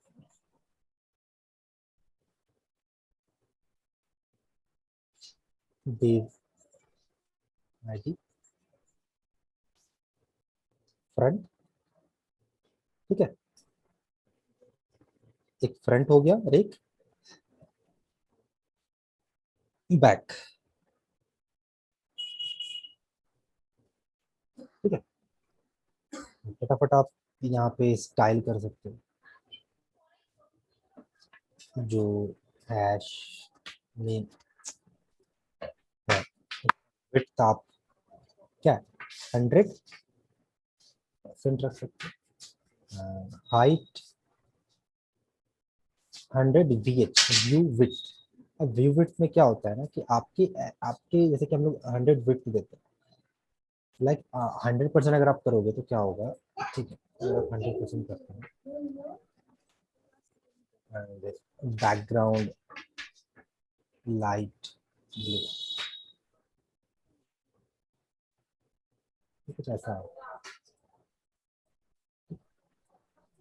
div id front, ठीक है। एक फ्रंट हो गया और एक बैक, ठीक है। फटाफट आप यहाँ पे स्टाइल कर सकते हो, जो हैश मेन है, विड्थ आप क्या 100% रख सकते हो, हाइट 100 VH व्यू विड्थ। अब व्यू विड्थ में क्या होता है ना कि आपके आपके जैसे कि हम लोग 100 विड्थ देते हैं, लाइक 100% अगर आप करोगे तो क्या होगा, ठीक है। अगर आप 100% करते हैं एंड बैकग्राउंड लाइट ब्लू, कुछ ऐसा है।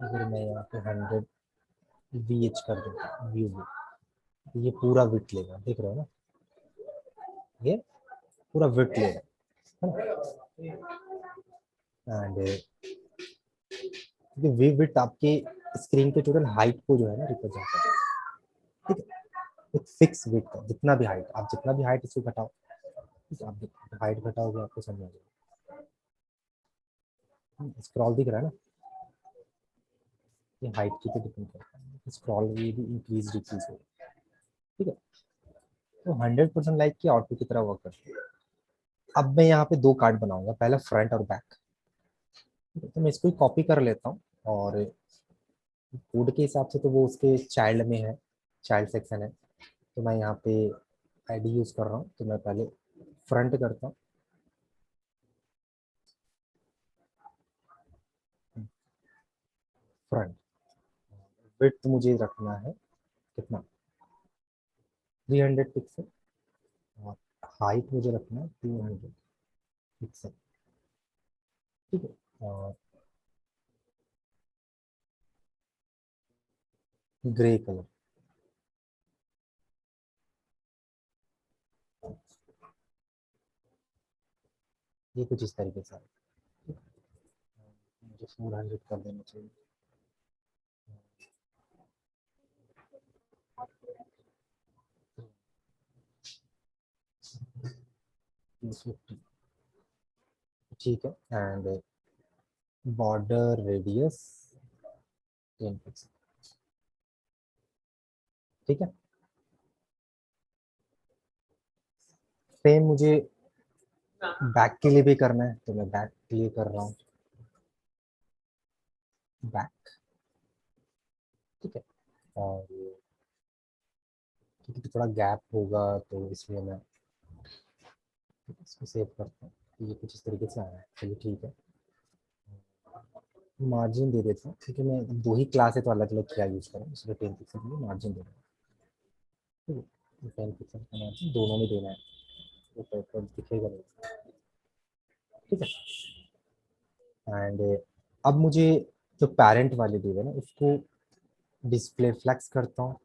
अगर मैं यहाँ पे 100 VH कर दूँ व्यू विड्थ, तो ये पूरा विड्थ लेगा, देख रहे हो ना, ये पूरा विड्थ लेगा, है ना। एंड व्यू विड्थ आपके स्क्रीन के टोटल हाइट को जो है ना रिप्रेजेंट करता है, ठीक है। एक फिक्स विड्थ है, जितना भी हाइट, आप जितना भी हाइट इसको घटाओ, ठीक है। आप हाइट घटाओगे आपको समझ आ जाएगा। स्क्रॉल दिख रहा है ना, ये हाइट की पे डिपेंड करता है, स्क्रॉल ये भी इंक्रीज डिक्रीज होगा, ठीक है। तो 100% लाइक की आउटपुट की तरह वर्क करती है। अब मैं यहाँ पे दो कार्ड बनाऊंगा, पहला फ्रंट और बैक, ठीक है। तो मैं इसको कॉपी कर लेता हूँ, और कोड के हिसाब से तो वो उसके चाइल्ड में है, चाइल्ड सेक्शन है। तो मैं यहाँ पे आईडी यूज कर रहा हूँ, तो मैं पहले फ्रंट करता हूँ, फ्रंट विड्थ मुझे रखना है कितना, 300 पिक्सल, और हाइट मुझे रखना है 200 पिक्सल, ठीक है। और ग्रे कलर, ये कुछ इस तरीके से है। मुझे 400 कर देना चाहिए, 250, ठीक है। एंड बॉर्डर रेडियस 10 पिक्सल, ठीक है। सेम मुझे बैक के लिए भी करना है, तो मैं बैक के लिए कर रहा हूँ, बैक, ठीक है। और क्योंकि थोड़ा गैप होगा तो इसलिए मैं इसको सेव करता हूँ। तो ये कुछ इस तरीके से आया है, चलिए ठीक है। मार्जिन दे देता हूँ, क्योंकि मैं दो ही क्लास है तो अलग अलग क्या यूज़ करूँ, इसलिए 10 पिक्सल के लिए मार्जिन दे रहा हूँ, ठीक है। 10 पिक्सल का मार्जिन दोनों में देना है। ऊपर ऊपर दिखेगा नहीं, ठीक है। एंड अब मुझे जो पेरेंट वाली डिव है ना उसको डिस्प्ले फ्लेक्स करता हूँ,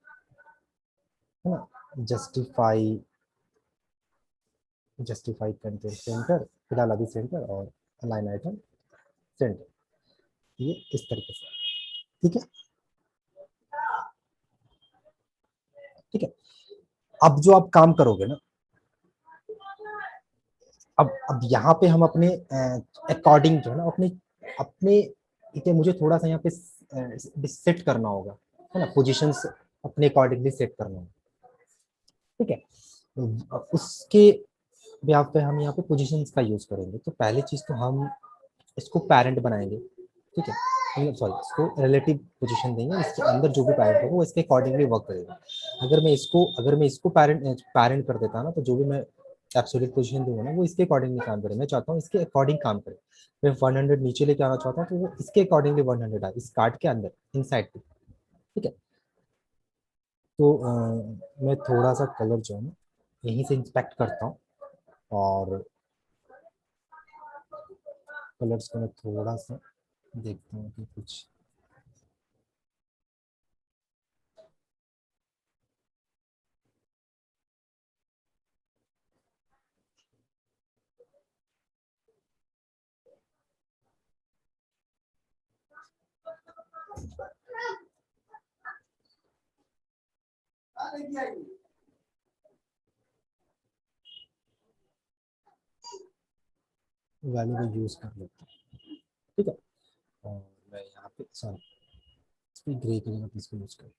है ना, जस्टिफाई, जस्टिफाई कंटेंट सेंटर, फिलहाल अभी सेंटर, और अलाइन आइटम सेंटर, ये इस तरीके से, ठीक है, ठीक है। अब जो आप काम करोगे ना, अब यहाँ पे हम अपने अकॉर्डिंग जो है ना अपने अपने, ठीक है, मुझे थोड़ा सा यहाँ पे सेट करना होगा, है ना, पोजीशंस अपने अकॉर्डिंगली सेट करना होगा, ठीक है। उसके यहाँ पे हम यहाँ पे पोजीशंस का यूज करेंगे। तो पहली चीज तो हम इसको पैरेंट बनाएंगे, ठीक है, सॉरी, इसको रिलेटिव पोजीशन देंगे, इसके अंदर जो भी पैरेंट होगा वो इसके अकॉर्डिंगली वर्क करेगा। अगर मैं इसको पैरेंट कर देता ना, तो जो भी मैं एब्सोल्यूट पोजीशन दूंगा ना वो इसके अकॉर्डिंगली काम करे। मैं चाहता हूँ इसके अकॉर्डिंग काम करे। मैं 100 नीचे लेके आना चाहता हूँ तो वो इसके अकॉर्डिंगली 100 आए, इस कार्ड के अंदर इनसाइड पे, ठीक है। तो मैं थोड़ा सा कलर जो है ना यहीं से इंस्पेक्ट करता हूँ, और कलर्स को मैं थोड़ा सा देखता हूँ कि कुछ वैल्यू को यूज कर लेता हूँ, ठीक है। और मैं यहाँ पे सॉरी, इस पर ग्रे कलर का इसको यूज कर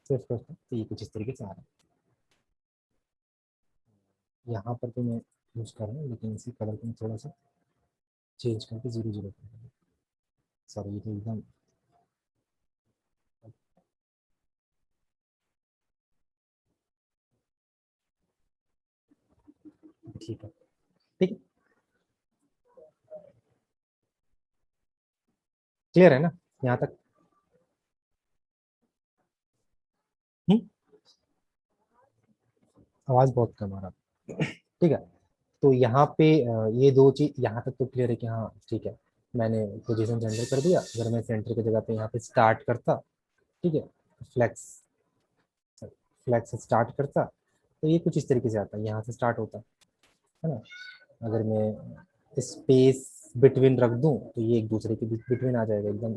सेव करता हूँ, तो ये कुछ इस तरीके से आ रहा है। यहाँ पर तो मैं यूज कर रहा हूँ, लेकिन इसी कलर को मैं थोड़ा सा चेंज करके 0 0 कर दूँगा। सॉरी, ये तो एकदम ठीक है, ठीक है, क्लियर है ना यहाँ तक? हम्म, आवाज बहुत कम आ रहा है, ठीक है। तो यहाँ पे ये दो चीज यहाँ तक तो क्लियर है कि हाँ ठीक है, मैंने पोजीशन सेंटर कर दिया। अगर मैं सेंटर की जगह पे यहाँ पे स्टार्ट करता, ठीक है, फ्लेक्स, फ्लेक्स स्टार्ट करता, तो ये कुछ इस तरीके से आता है, यहाँ से स्टार्ट होता है ना। अगर मैं स्पेस बिटवीन रख दूं तो ये एक दूसरे के बीच बिटवीन आ जाएगा एकदम।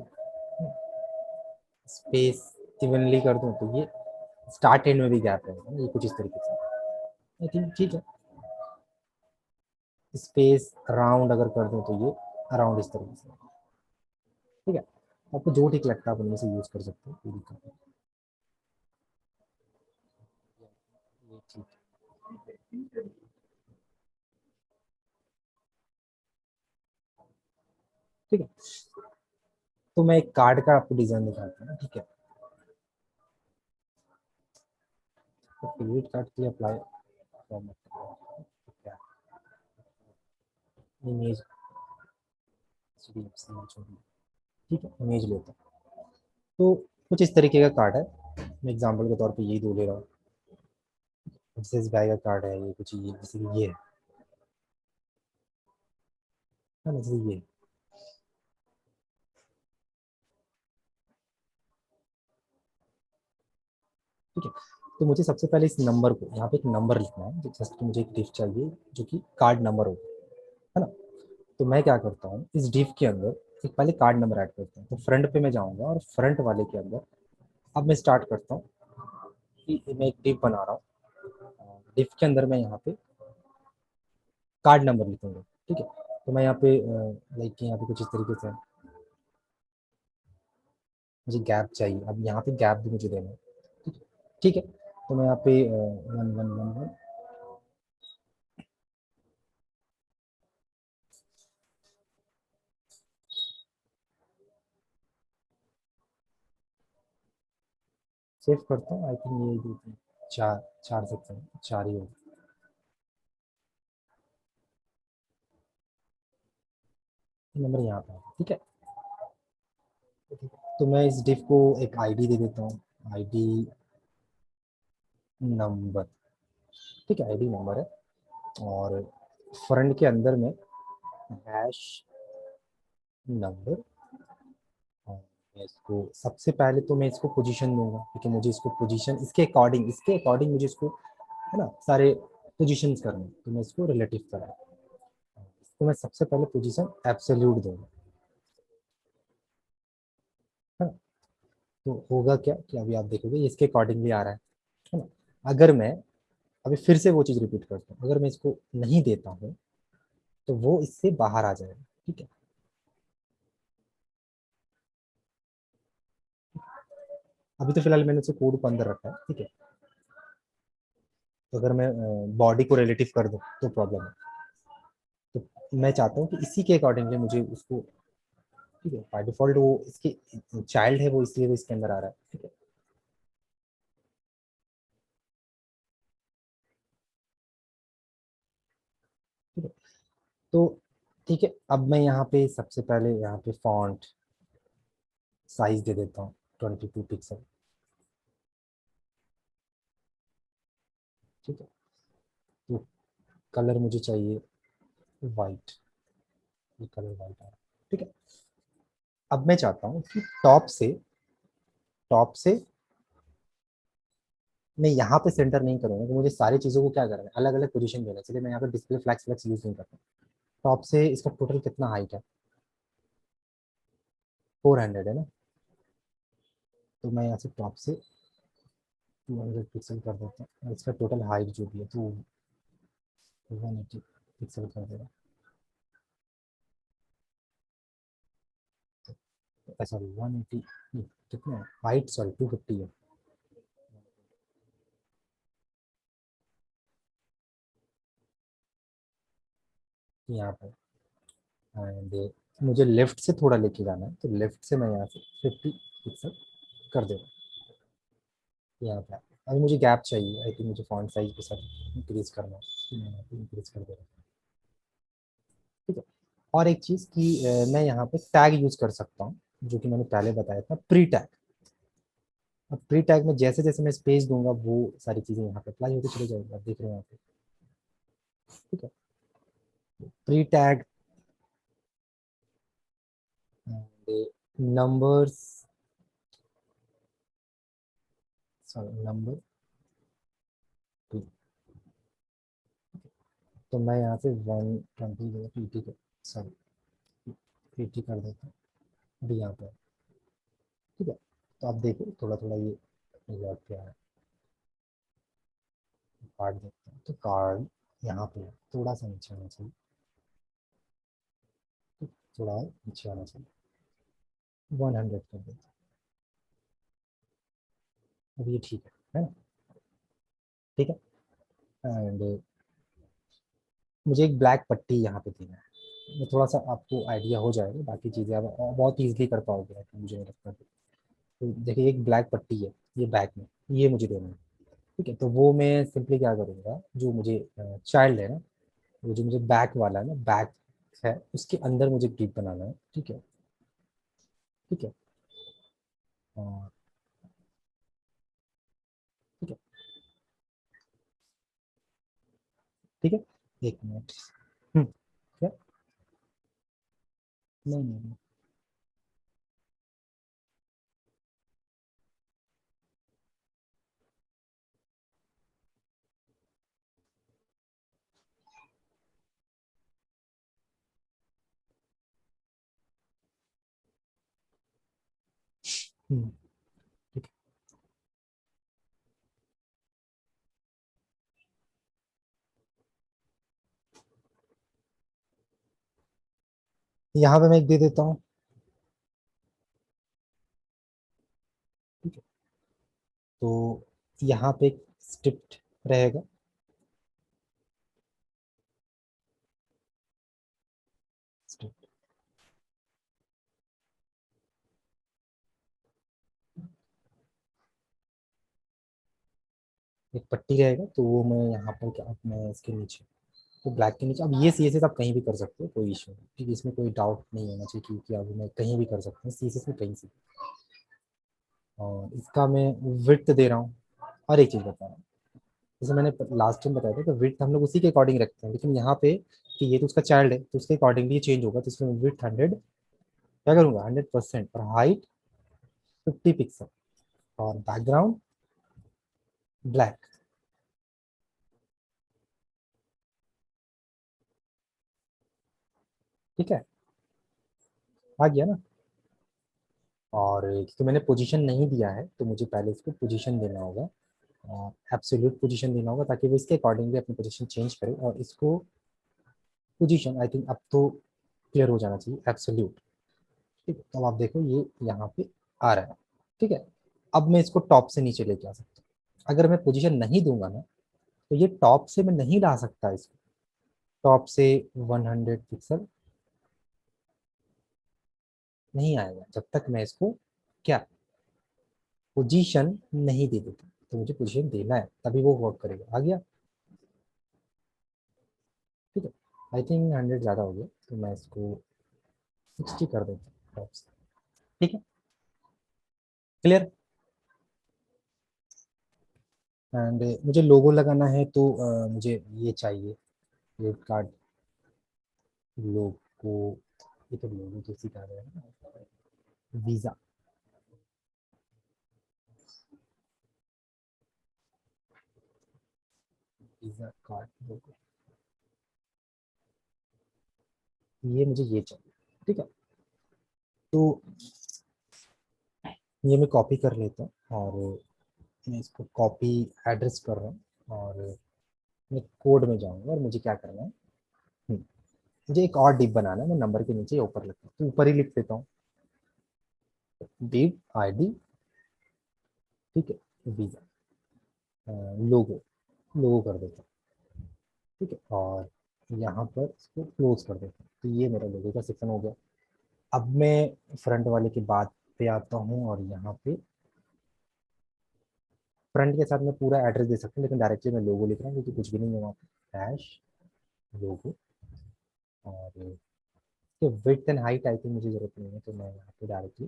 स्पेस इवनली कर दूं तो ये स्टार्ट एंड में भी गैप है, ये कुछ इस तरीके से, आई थिंक ठीक है। स्पेस राउंड अगर कर दूं तो ये अराउंड इस तरीके से, ठीक है। आपको जो ठीक लगता है आप उनमें से यूज कर सकते हो, कोई दिक्कत नहीं। ये ठीक ठीक है। तो मैं एक कार्ड का आपको डिजाइन दिखाता हूँ ना, ठीक है। तो क्रेडिट कार्ड के लिए अप्लाई फॉर्मेट, इमेज, ठीक है, इमेज लेता हूँ। तो कुछ इस तरीके का कार्ड है, मैं एग्जांपल के तौर पे यही दो ले रहा हूँ। एक्सिस बैंक का कार्ड है ये, कुछ ये जैसे कि ये है ना, जैसे ये, ठीक है। तो मुझे सबसे पहले इस नंबर को यहाँ पे एक नंबर लिखना है, जस्ट कि मुझे एक डिफ चाहिए जो कि कार्ड नंबर हो, है ना। तो मैं क्या करता हूँ, इस डिफ के अंदर एक पहले कार्ड नंबर ऐड करता हूँ। तो फ्रंट पे मैं जाऊँगा और फ्रंट वाले के अंदर अब मैं स्टार्ट करता हूँ कि मैं एक डिफ बना रहा हूँ। डिफ के अंदर मैं यहाँ पे कार्ड नंबर लिखूंगा, ठीक है। तो मैं यहाँ पे लाइक यहाँ पे कुछ इस तरीके से मुझे गैप चाहिए, अब यहाँ पे गैप भी मुझे देना है, ठीक है, ठीक है। तो मैं यहाँ पे 1 1 1 1 सेव करता हूँ। आई थिंक ये 2 3 4 4 सेक्शन, 4 ही होगा, नंबर यहाँ पे है, ठीक है। तो मैं इस डिफ को एक आईडी दे देता हूँ, आईडी नंबर, ठीक है, आईडी नंबर है। और फ्रंट के अंदर में हैश नंबर, और मैं इसको सबसे पहले तो मैं इसको पोजीशन दूंगा, क्योंकि मुझे इसको पोजीशन इसके अकॉर्डिंग मुझे इसको है ना सारे पोजीशंस करने, तो मैं इसको रिलेटिव करा, इसको मैं सबसे पहले पोजीशन एब्सोल्यूट दूंगा, है ना। तो होगा क्या कि अभी आप देखोगे ये इसके अकॉर्डिंगली आ रहा है ना। अगर मैं अभी फिर से वो चीज़ रिपीट करता हूँ, अगर मैं इसको नहीं देता हूँ तो वो इससे बाहर आ जाएगा, ठीक है। अभी तो फिलहाल मैंने इसे कोड को अंदर रखा है, ठीक है। तो अगर मैं बॉडी को रिलेटिव कर दूँ तो प्रॉब्लम है, तो मैं चाहता हूँ कि इसी के अकॉर्डिंगली मुझे उसको, ठीक है, बाय डिफॉल्ट वो इसकी चाइल्ड है, वो इसलिए वो इसके अंदर आ रहा है, ठीक है। ठीक है, तो ठीक है, अब मैं यहाँ पे सबसे पहले यहाँ पे फॉन्ट साइज दे देता हूँ 22 पिक्सल, ठीक है। तो कलर मुझे चाहिए वाइट, ये कलर वाइट आ रहा है, ठीक है। अब मैं चाहता हूँ कि टॉप से मैं यहाँ पे सेंटर नहीं करूँगा, तो मुझे सारी चीज़ों को क्या करना है, अलग अलग पोजीशन देना है, इसलिए मैं यहाँ पे डिस्प्ले फ्लैक्स फ्लैक्स यूज नहीं करता। टॉप से इसका टोटल कितना हाइट है, 400 है ना, तो मैं यहाँ से टॉप से 200 पिक्सल कर देता हूँ, और इसका टोटल हाइट जो भी है तो 180 पिक्सल कर देगा, सॉरी 180, कितना है हाइट, सॉरी 250 है यहाँ पर। एंड मुझे लेफ्ट से थोड़ा लेके जाना है, तो लेफ्ट से मैं यहाँ से 50 पिक्सल कर दे रहा हूँ यहाँ पे। अभी मुझे गैप चाहिए, आई थिंक मुझे फॉन्ट साइज के साथ इंक्रीज करना है, तो मैं यहाँ पे इंक्रीज कर दे रहा हूँ, ठीक है। और एक चीज़ कि मैं यहाँ पे टैग यूज कर सकता हूँ, जो कि मैंने पहले बताया था, प्री टैग। अब प्री टैग में जैसे जैसे मैं स्पेस दूंगा वो सारी चीज़ें यहाँ पे अप्लाई होती चली जाएगी, आप देख रहे हैं यहाँ पे, ठीक है। Pre tag numbers, sorry number, तो मैं यहाँ से 120 पीटी कर, सॉरी पीटी कर देता हूँ अभी यहाँ पर, ठीक है। तो आप देखो थोड़ा थोड़ा ये लौट के आया, कार्ड देखते हैं, तो कार्ड यहाँ पे थोड़ा सा नीचे आना चाहिए, थोड़ा और नीचे आना चाहिए, 100 कर देते हैं, अब ये ठीक है ना, ठीक है। एंड मुझे एक ब्लैक पट्टी यहाँ पे देना है, मैं थोड़ा सा आपको आइडिया हो जाएगा, बाकी चीज़ें आप बहुत ईजिली कर पाओगे, तो मुझे नहीं लगता। तो देखिए एक ब्लैक पट्टी है ये बैक में, ये मुझे देना है, ठीक है। तो वो मैं सिंपली क्या करूँगा, जो मुझे चाइल्ड है ना, वो जो मुझे बैक वाला है ना, बैक है उसके अंदर मुझे क्लिप बनाना है, ठीक है, ठीक है। और ठीक है, ठीक है, एक मिनट। क्या, नहीं नहीं नहीं। ठीक है, यहाँ पे मैं एक दे देता हूँ, ठीक है। तो यहाँ पे एक स्ट्रिप्ट रहेगा, स्ट्रिप्ट, एक पट्टी रहेगा, तो वो मैं यहाँ पर क्या, मैं इसके नीचे, तो ब्लैक के नीचे, अब ये सी एस एस आप कहीं भी कर सकते हो, कोई इशू नहीं, ठीक है, इसमें कोई डाउट नहीं होना चाहिए, क्योंकि अब मैं कहीं भी कर सकता हूँ सी एस एस में कहीं से। और इसका मैं विड्थ दे रहा हूँ, और एक चीज़ बता रहा हूँ, जैसे मैंने लास्ट टाइम बताया था कि विड्थ हम लोग उसी के अकॉर्डिंग रखते हैं, लेकिन यहाँ पे कि ये तो उसका चाइल्ड है तो उसके अकॉर्डिंगली चेंज होगा, तो इसमें विड्थ 100 क्या करूँगा 100% और हाइट 50 पिक्सल और बैकग्राउंड ब्लैक। ठीक है, आ गया ना। और क्योंकि मैंने पोजीशन नहीं दिया है तो मुझे पहले इसको पोजीशन देना होगा, एब्सोल्यूट पोजीशन देना होगा ताकि वो इसके अकॉर्डिंगली अपनी पोजीशन चेंज करे। और इसको पोजीशन आई थिंक अब तो क्लियर हो जाना चाहिए एब्सोल्यूट। ठीक है, तो अब आप देखो ये यहाँ पे आ रहा है। ठीक है, अब मैं इसको टॉप से नीचे लेके आ सकता हूँ। अगर मैं पोजीशन नहीं दूंगा ना तो ये टॉप से मैं नहीं ला सकता इसको। टॉप से 100 पिक्सल नहीं आएगा जब तक मैं इसको क्या पोजीशन नहीं दे देता। तो मुझे पोजीशन देना है तभी वो वर्क करेगा। आ गया। ठीक है, आई थिंक 100 ज़्यादा हो गया तो मैं इसको 60 कर देता हूँ टॉप से। ठीक है, क्लियर। एंड मुझे लोगो लगाना है तो मुझे ये चाहिए रेड कार्ड लोगो। ये तो लोगो तो सिखा रहे हैं ना, वीज़ा। वीज़ा कार्ड लोगो, ये मुझे ये चाहिए। ठीक है, तो ये मैं कॉपी कर लेता हूँ और मैं इसको कॉपी एड्रेस कर रहा हूँ और मैं कोड में जाऊँगा और मुझे क्या करना है, मुझे एक और डिप बनाना है। मैं नंबर के नीचे ऊपर लिखता हूँ तो ऊपर ही लिख देता हूँ डिप आईडी। ठीक है, वीज़ा लोगो, लोगो कर देता हूँ। ठीक है, और यहाँ पर इसको क्लोज कर देता हूँ। तो ये मेरा लोगो का सेक्शन हो गया। अब मैं फ्रंट वाले की बात पे आता हूँ और यहाँ पे फ्रंट के साथ मैं पूरा एड्रेस दे सकता हूँ, लेकिन डायरेक्टली मैं लोगो लिख रहा हूँ क्योंकि कुछ भी नहीं है वहाँ पे। हैश लोगो और width and height I think मुझे जरूरत नहीं है तो मैं यहाँ पे डायरेक्टली,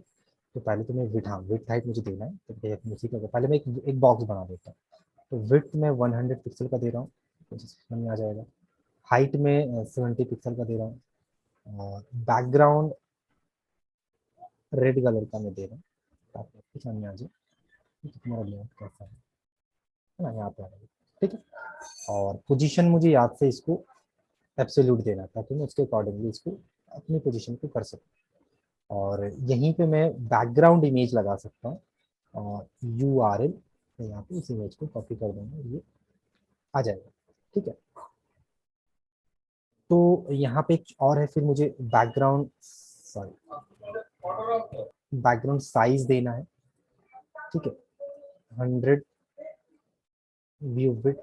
तो पहले तो मैं विड्थ, हाँ विड्थ हाइट मुझे देना है तो फिर उसी का पहले मैं एक बॉक्स बना देता हूँ। तो विड्थ में 100 पिक्सल का दे रहा हूँ तो समझ में आ जाएगा। हाइट में 70 पिक्सल का दे रहा हूँ और बैकग्राउंड रेड कलर का मैं दे रहा हूँ ताकि आपको समझ में आ जाए कि तुम्हारा लेआउट कैसा है ना, यहाँ पे आ जाएगा। ठीक है, और पोजीशन मुझे याद से इसको एब्सोल्यूट देना है ताकि मैं उसके अकॉर्डिंगली इसको अपनी पोजीशन को कर सकूँ। और यहीं पे मैं बैकग्राउंड इमेज लगा सकता हूँ और URL मैं यहाँ पे इस इमेज को कॉपी कर दूंगा, ये आ जाएगा। ठीक है, तो यहाँ पे एक और है, फिर मुझे बैकग्राउंड, सॉरी, बैकग्राउंड साइज देना है। ठीक है, 100 view width,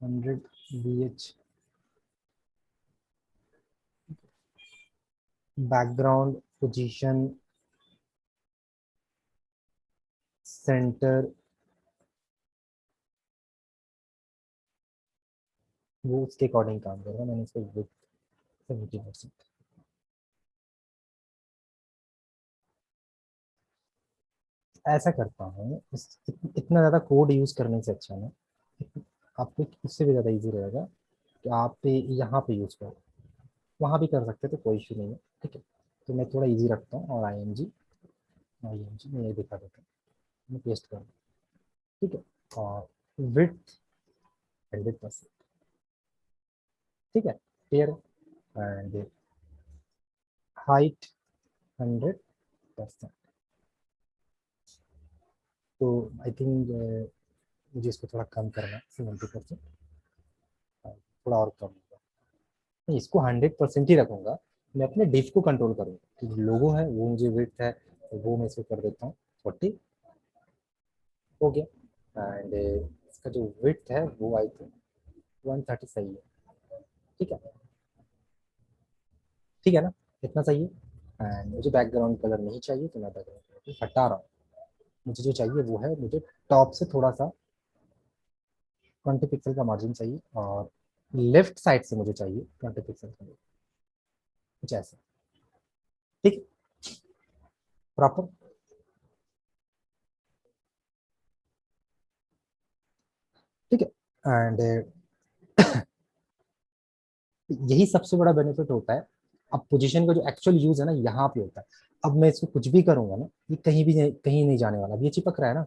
100 VH, background position centre, वो उसके अकॉर्डिंग काम करेगा। मैंने इसको विड्थ 70%। ऐसा करता हूँ इतना ज़्यादा कोड यूज़ करने से अच्छा ना, आपको इससे भी ज़्यादा इजी रहेगा कि आप पे यहाँ पे यूज़ करो। वहाँ भी कर सकते हैं तो कोई इशू नहीं है। ठीक है, तो मैं थोड़ा इजी रखता हूँ और आई एन जी मैं ये दिखा देता हूँ, मैं पेस्ट कर दूँ। ठीक है, और विड्थ 100%। ठीक है, क्लियर है। And height 100%। तो आई थिंक मुझे इसको थोड़ा कम करना है 70%, थोड़ा और कम होगा। मैं इसको 100% ही रखूंगा। मैं अपने डिफ को कंट्रोल करूंगा कि लोगो है वो मुझे विड्थ है तो वो मैं इसको कर देता हूँ 40 हो गया। एंड इसका जो विड्थ है वो आई थिंक 130 सही है। ठीक है, ठीक है ना, इतना सही है। एंड मुझे बैकग्राउंड कलर नहीं चाहिए तो मैं बैकग्राउंड कलर हटा रहा हूँ। मुझे जो चाहिए वो है, मुझे टॉप से थोड़ा सा 20 पिक्सल का मार्जिन चाहिए और लेफ्ट साइड से मुझे चाहिए 20 पिक्सल का, कुछ ऐसा। ठीक, प्रॉपर। एंड यही सबसे बड़ा बेनिफिट होता है। अब पोजीशन का जो एक्चुअल यूज है ना यहाँ पे होता है। अब मैं इसको कुछ भी करूंगा ना, ये कहीं नहीं जाने वाला। अब ये चिपक रहा है ना,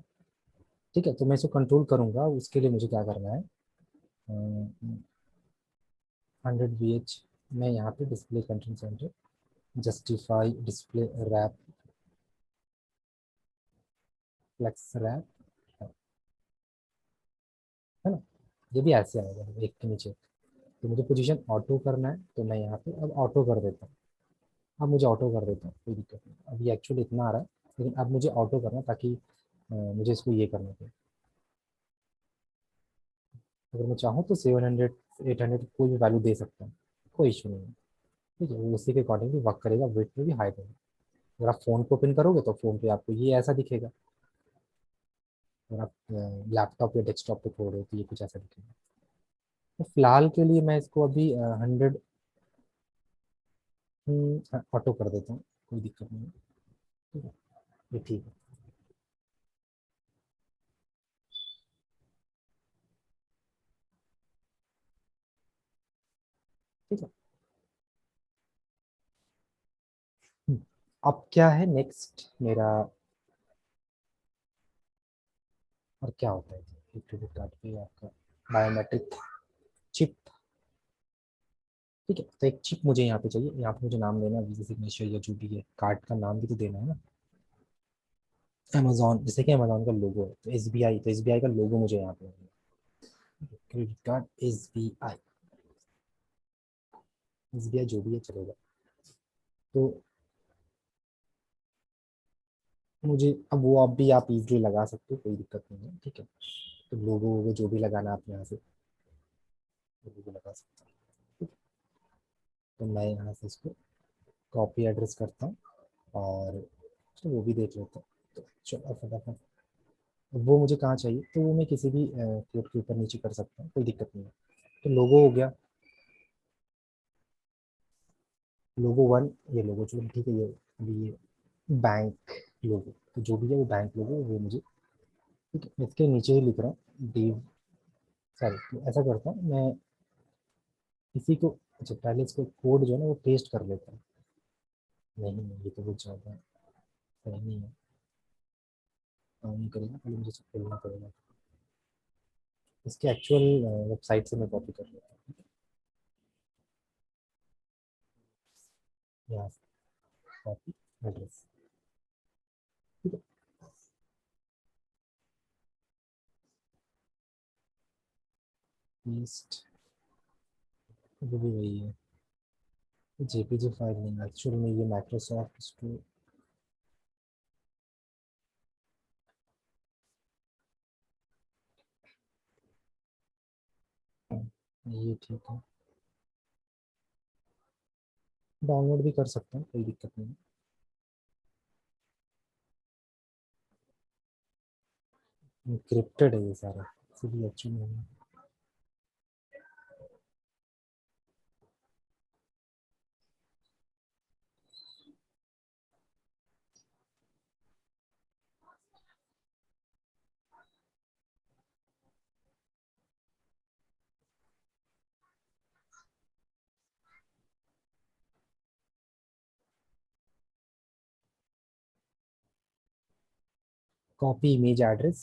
ठीक है, तो मैं इसको कंट्रोल करूंगा। उसके लिए मुझे क्या करना है, 100 VH मैं यहाँ पे display content center, justify display wrap, flex wrap, है ना। ये भी ऐसे आएगा एक के नीचे। तो मुझे पोजीशन ऑटो करना है, तो मैं यहाँ पे अब ऑटो कर देता हूँ। अब मुझे ऑटो कर देता हूँ, कोई दिक्कत नहीं। अब ये एक्चुअली इतना आ रहा है, लेकिन अब मुझे ऑटो करना है, ताकि मुझे इसको ये करना पड़े। अगर मैं चाहूँ तो 700 800 कोई भी वैल्यू दे सकता हूँ, कोई इशू नहीं है। ठीक है, वो उसी के अकॉर्डिंगली वर्क करेगा, वेट में भी हाई रहेगा। अगर आप फ़ोन को ओपन करोगे तो फ़ोन पे आपको ये ऐसा दिखेगा। अगर आप लैपटॉप या डेस्कटॉप पे खोल रहे हो तो ये कुछ ऐसा दिखेगा। तो फिलहाल के लिए मैं इसको अभी 100 ऑटो कर देता हूँ, कोई दिक्कत नहीं है। ठीक है, ये ठीक है। ठीक है। हम्म, अब क्या है नेक्स्ट मेरा, और क्या होता है एक क्रेडिट कार्ड पे आपका बायोमेट्रिक चिप। ठीक है, तो एक चिप मुझे यहाँ पे चाहिए। यहाँ पे मुझे नाम देना है, वीजा सिग्नेचर या जो भी है, कार्ड का नाम भी तो देना है ना। अमेजोन, जैसे कि अमेजोन का लोगो है, तो SBI, तो SBI का लोगो मुझे यहाँ पे क्रेडिट कार्ड SBI जो भी है चलेगा। तो मुझे अब वो अब भी आप इजीली लगा सकते हो, कोई दिक्कत नहीं है। ठीक है, तो लोगो वोगो जो भी लगाना है आप यहाँ से लोगो लगा सकते हो। तो मैं यहाँ से इसको कॉपी एड्रेस करता हूँ, और तो वो भी देख लेता हूँ। तो चलो फटाफट, वो मुझे कहाँ चाहिए, तो वो मैं किसी भी कोड के ऊपर नीचे कर सकता हूँ, कोई दिक्कत नहीं है। तो लोगो हो गया, लोगो वन, ये लोगो जो ठीक है, ये अभी ये बैंक लोगो, तो जो भी है वो बैंक लोगो वो मुझे, ठीक है, इसके नीचे ही लिख रहा हूँ डी। सॉरी, तो ऐसा करता हूँ मैं इसी को, अच्छा पहले इसको कोड जो है ना वो पेस्ट कर लेता हूँ। नहीं नहीं, ये तो कुछ ज़्यादा सही नहीं है, काम नहीं करेगा, पहले मुझे इसको खोलना पड़ेगा। इसके एक्चुअल वेबसाइट से मैं कॉपी कर लेता हूँ, यहाँ से कॉपी एड्रेस। ठीक है, पेस्ट, वो भी वही है, JPG फाइल नहीं, एक्चुअल में ये माइक्रोसॉफ्ट स्टोर। ये ठीक है, डाउनलोड भी कर सकता हूँ, कोई दिक्कत नहीं। इंक्रिप्टेड है ये सारा, इसलिए एक्चुअली नहीं है। कॉपी इमेज एड्रेस,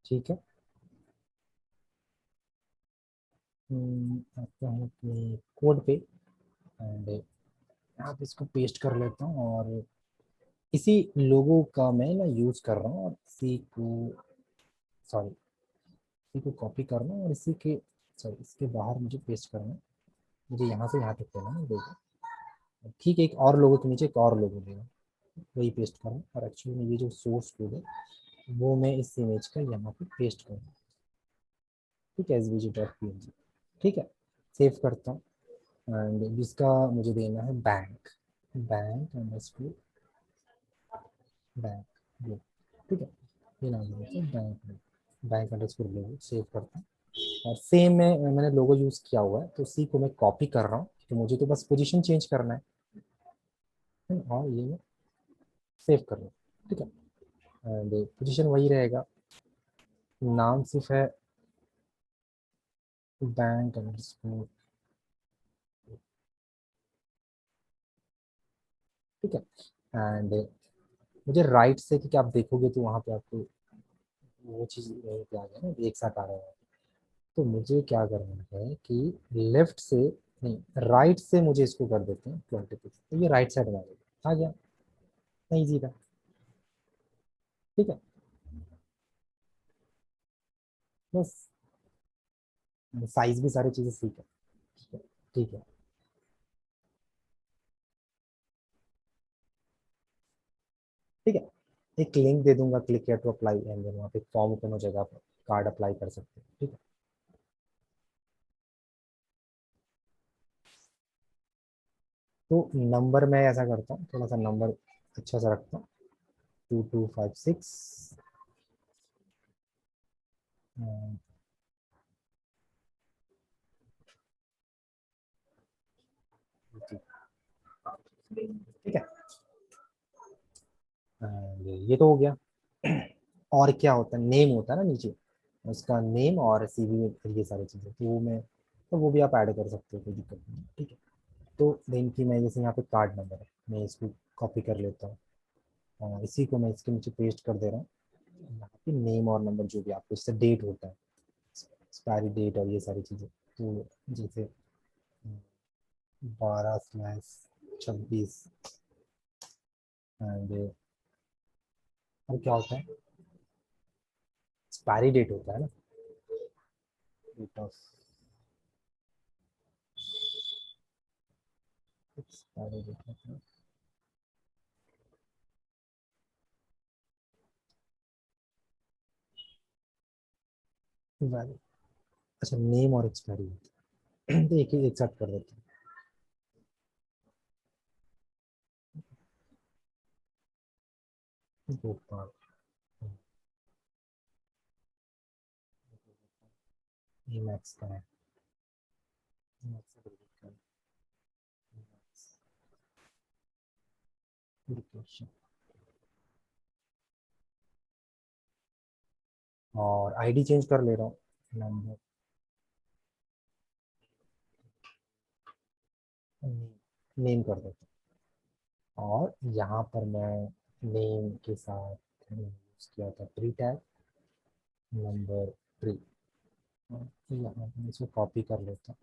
ठीक है। आता हूँ अपने कोड पे, एंड यहाँ पे इसको पेस्ट कर लेता हूँ, और इसी लोगो का मैं ना यूज कर रहा हूँ, और इसी को, सॉरी, इसी को कॉपी करना है, और इसी के, सॉरी, इसके बाहर मुझे पेस्ट करना है। मुझे यहाँ से यहाँ तक लेना है लोगो। ठीक है, एक और लोगो के नीचे एक और लोगो लेना, वही पेस्ट करना, और एक्चुअली में ये जो सोर्स कोड है वो मैं इस इमेज का यहाँ पे पेस्ट करूँ। ठीक है, svg.png। ठीक है, सेव करता हूँ, एंड जिसका मुझे देना है बैंक, बैंक अंडरस्कोर बैंक लोग। ठीक है, ये नाम देते हैं बैंक, बैंक अंडरस्कोर लोगो। सेव करता हूँ, और सेम मैंने लोगो यूज़ किया हुआ है, तो उसी को मैं कॉपी कर रहा हूँ, तो मुझे तो बस पोजीशन चेंज करना है, और ये मैं सेव कर रहा हूँ। ठीक है, एंड पोजीशन वही रहेगा, नाम सिर्फ है बैंक अंडरस्कोर, ठीक है। एंड मुझे राइट से, क्योंकि आप देखोगे तो वहाँ पे आपको वो चीज़ पे आ गया ना, एक साथ आ रहा है। तो मुझे क्या करना है कि लेफ्ट से नहीं, राइट से मुझे इसको कर देते हैं 26, तो ये राइट साइड में आ गया, नहीं इजी था, ठीक है। बस साइज भी सारी चीज़ें सीख है, ठीक है, ठीक है। ठीक है, एक लिंक दे दूंगा, क्लिक या टू अप्लाई, एंड देन वहाँ पे फॉर्म ओपन हो जाएगा, आप कार्ड अप्लाई कर सकते हैं, ठीक है। तो नंबर मैं ऐसा करता हूँ, थोड़ा सा नंबर अच्छा सा रखता हूँ, 2256, ठीक है। ये तो हो गया। और क्या होता है, नेम होता है ना नीचे, उसका नेम और सीवी में ये सारी चीज़ें, तो वो मैं, तो वो भी आप ऐड कर सकते हो, कोई दिक्कत नहीं है, ठीक है। तो देन की मैं जैसे यहाँ पे कार्ड नंबर है, मैं इसको कॉपी कर लेता हूँ और इसी को मैं इसके नीचे पेस्ट कर दे रहा हूँ। यहाँ पे नेम और नंबर जो भी आपको, इससे डेट होता है, एक्सपायरी डेट और ये सारी चीज़ें, तो जैसे 12/26, एंड और क्या होता है, एक्सपायरी डेट होता है ना, डेट ऑफ एक्सपायरी डेट होता है, valid। अच्छा, नेम और एक्सपायरी तो एक ही एक साथ कर देते हैं, भोपाल, ये मैक्स का है, मैक्स का एजुकेशन, और आईडी चेंज कर ले रहा हूँ, नंबर, नेम कर देता हूँ, और यहाँ पर मैं नेम के साथ यूज किया था प्री टैग नंबर 3, यहाँ पर इसको कॉपी कर लेता हूँ,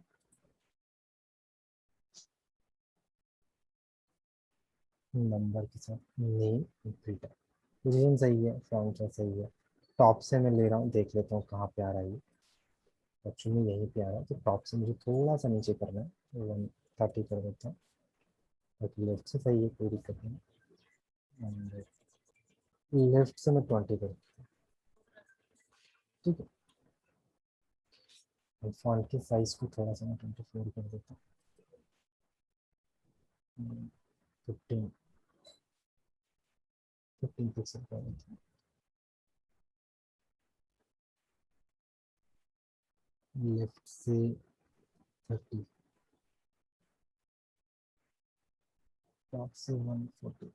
नंबर के साथ नेम प्री टैग, पोजीशन सही है, फॉन्ट सही है। टॉप से मैं ले रहा हूँ, देख लेता हूँ कहाँ पे आ रहा है ये, ऑप्शन में यहीं पे आ रहा है, तो टॉप से मुझे थोड़ा सा नीचे करना है, 130 कर देता हूँ, बाकी लेफ्ट से सही है, कोई दिक्कत नहीं। लेफ्ट से मैं 20 कर, ठीक है। और फॉन्ट के साइज को थोड़ा सा मैं 24 कर देता हूँ, 15 पिक्सल कर देता हूँ, लेफ्ट से 30, टॉप से 140,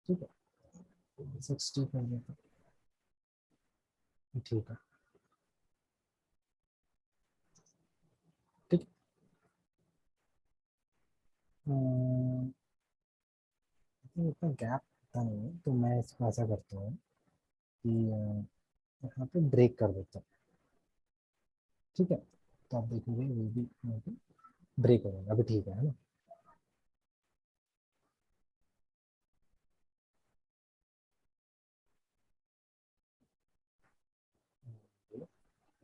ठीक है, 60 कर देता हूँ, ठीक है, ठीक है। इतना गैप होता नहीं है, तो मैं इसको ऐसा करता हूँ कि यहाँ पे ब्रेक कर देता हूँ, ठीक है। तो आप देखोगे वो भी यहाँ पे ब्रेक हो जाएगा, अभी ठीक है ना।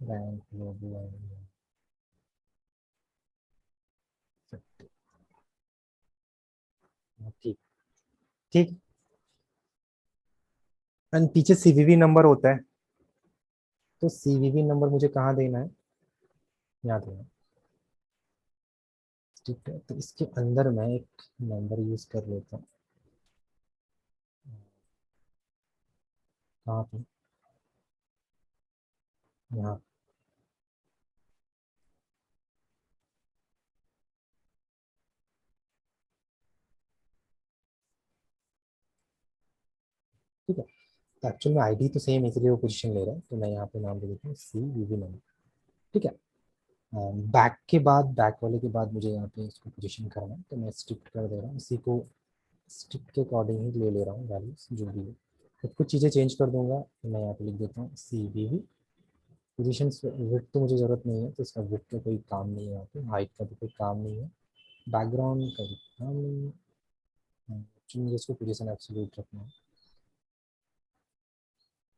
बैंक लोगो, ठीक, ठीक। एंड पीछे सीवीवी नंबर होता है, तो सीवीवी नंबर मुझे कहाँ देना है, यहाँ देना है, ठीक है। तो इसके अंदर मैं एक नंबर यूज कर लेता हूँ, कहाँ पे, यहाँ, तो एक्चुअल में आईडी तो सेम है, इसलिए वो पोजीशन ले रहा है, तो मैं यहाँ पे नाम दे देता हूँ सी वीवी नाम। ठीक है। बैक के बाद, बैक वाले के बाद मुझे यहाँ पे इसको पोजीशन करना है, तो मैं स्ट्रिक्ट कर दे रहा हूँ, इसी को स्ट्रिक्ट के अकॉर्डिंग ही ले रहा हूँ वैल्यूज जो भी है। तो कुछ चीज़ें चेंज कर दूंगा, तो मैं यहाँ पे लिख देता हूँ सी वी वी। पोजिशन विड्थ तो मुझे ज़रूरत नहीं है, तो इसका विड्थ का कोई काम नहीं है यहाँ पे, हाइट का भी कोई काम नहीं है, बैकग्राउंड का भी काम नहीं है। एक्चुअली मुझे इसको पोजिशन एब्सोल्यूट रखना है,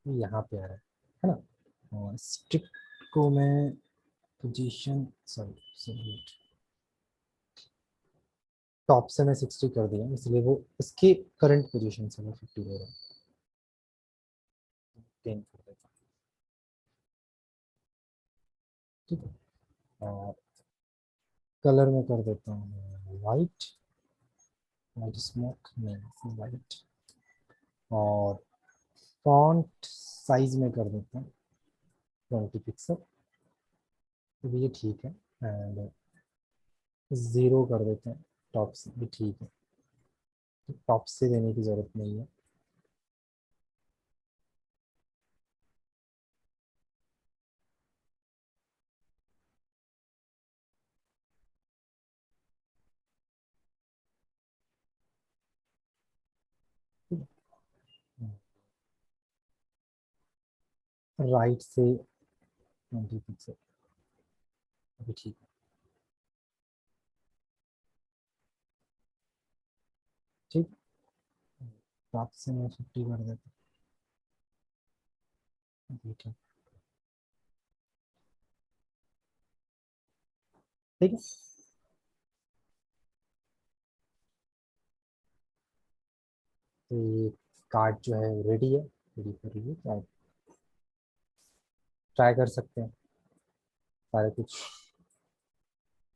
तो यहाँ पे आ रहा है ना। और स्ट्रिक्ट को मैं पोजीशन, सॉरी सॉरी, टॉप से मैं 60 कर दिया, इसलिए वो इसके करंट पोजीशन से मैं 50 ले रहा हूँ, 10 कर देता हूँ। ठीक है। और कलर में कर देता हूँ वाइट, वाइट स्मोक नहीं, वाइट। और फॉन्ट साइज में कर देता हूँ 20 पिक्सल, तो ये ठीक है। एंड 0 कर देते हैं, टॉप से भी ठीक है, तो टॉप से देने की ज़रूरत नहीं है। राइट से 20 पिक्सल, अभी ठीक है। ठीक, टॉप से मैं 50 कर देता हूँ, ठीक है। ठीक है, तो ये कार्ड जो है रेडी है, रेडी कर लिए, ट्राई कर सकते हैं, सारे कुछ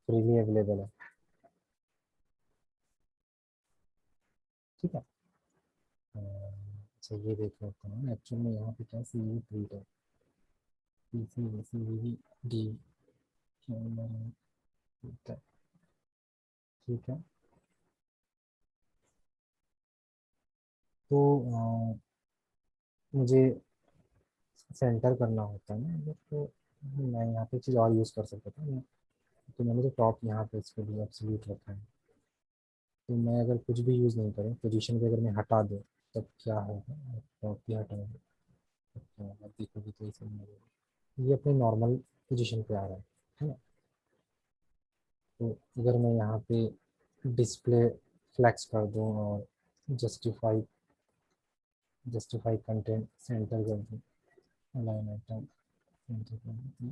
फ्रीली अवेलेबल है। ठीक है। अच्छा ये देख लेते हैं एक्चुअल में यहाँ पे क्या सी वी ट्रीट है, P C C V V D, ठीक है। ठीक है, तो मुझे सेंटर करना होता है ना अगर, तो मैं यहाँ पे चीज़ और यूज़ कर सकता था मैं, तो मैंने तो टॉप यहाँ पे इसके लिए एब्सोल्यूट रखा है। तो मैं अगर कुछ भी यूज़ नहीं करूँ, पोजीशन पे अगर मैं हटा दूँ, तब क्या होगा, टॉप भी हटा दूँ, तब क्या होगा, देखोगे तो इसे ये अपने नॉर्मल पोजीशन पे आ रहा है ना। तो अगर मैं यहाँ पे डिस्प्ले फ्लैक्स कर दूँ और जस्टिफाई, जस्टिफाई कंटेंट सेंटर कर दूँ, अलाइन आइटम सेंटर कर दूँ,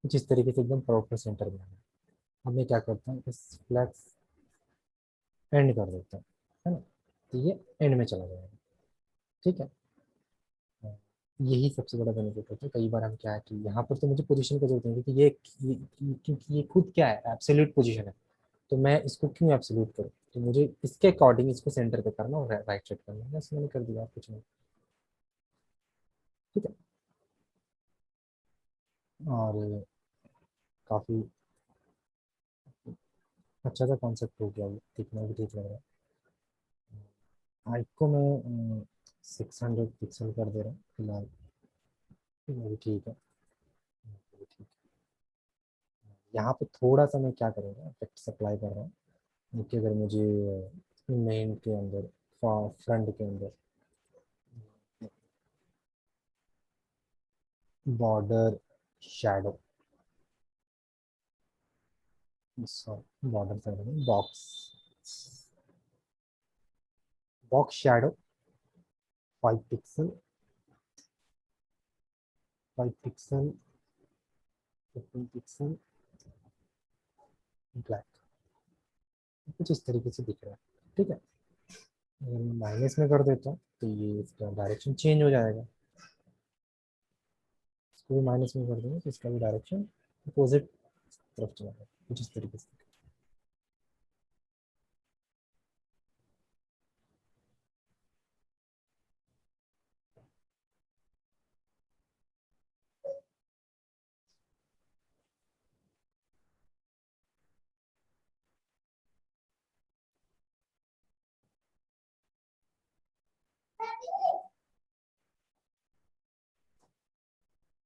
कुछ इस तरीके से एकदम प्रॉपर सेंटर में आना है। अब मैं क्या करता हूँ, इस फ्लैक्स एंड कर देता हूँ, है ना, तो ये एंड में चला जाएगा। ठीक है। हाँ, यही सबसे बड़ा बेनिफिट होता है। कई बार हम क्या है कि यहाँ पर तो मुझे पोजीशन की जरूरत नहीं, क्योंकि क्योंकि ये खुद क्या है, एब्सोल्यूट पोजीशन है, तो मैं इसको क्यों एब्सोल्यूट करूँ, तो मुझे इसके अकॉर्डिंग इसको सेंटर पे करना और राइट साइड करना, बस मैंने कर दिया, कुछ नहीं। ठीक है। और काफ़ी अच्छा सा कॉन्सेप्ट हो गया, ये दिखने में भी ठीक लग रहा है। हाइट को मैं 600 पिक्सल कर दे रहा हूँ फिलहाल, ये भी ठीक है, ये भी ठीक है। यहाँ पे थोड़ा सा मैं क्या करूँगा, इफेक्ट सप्लाई कर रहा हूँ, क्योंकि अगर मुझे मेन के अंदर, फ्रंट के अंदर border shadow, sorry border shadow, box, box shadow 5 pixel, 5 pixel, 15 pixel, black, कुछ इस तरीके से दिख रहा है। ठीक है। अगर मैं माइनस में कर देता हूँ, तो ये इसका डायरेक्शन चेंज हो जाएगा, इसको भी माइनस में कर देंगे तो इसका भी डायरेक्शन अपोजिट तरफ चला जाएगा, कुछ इस तरीके से।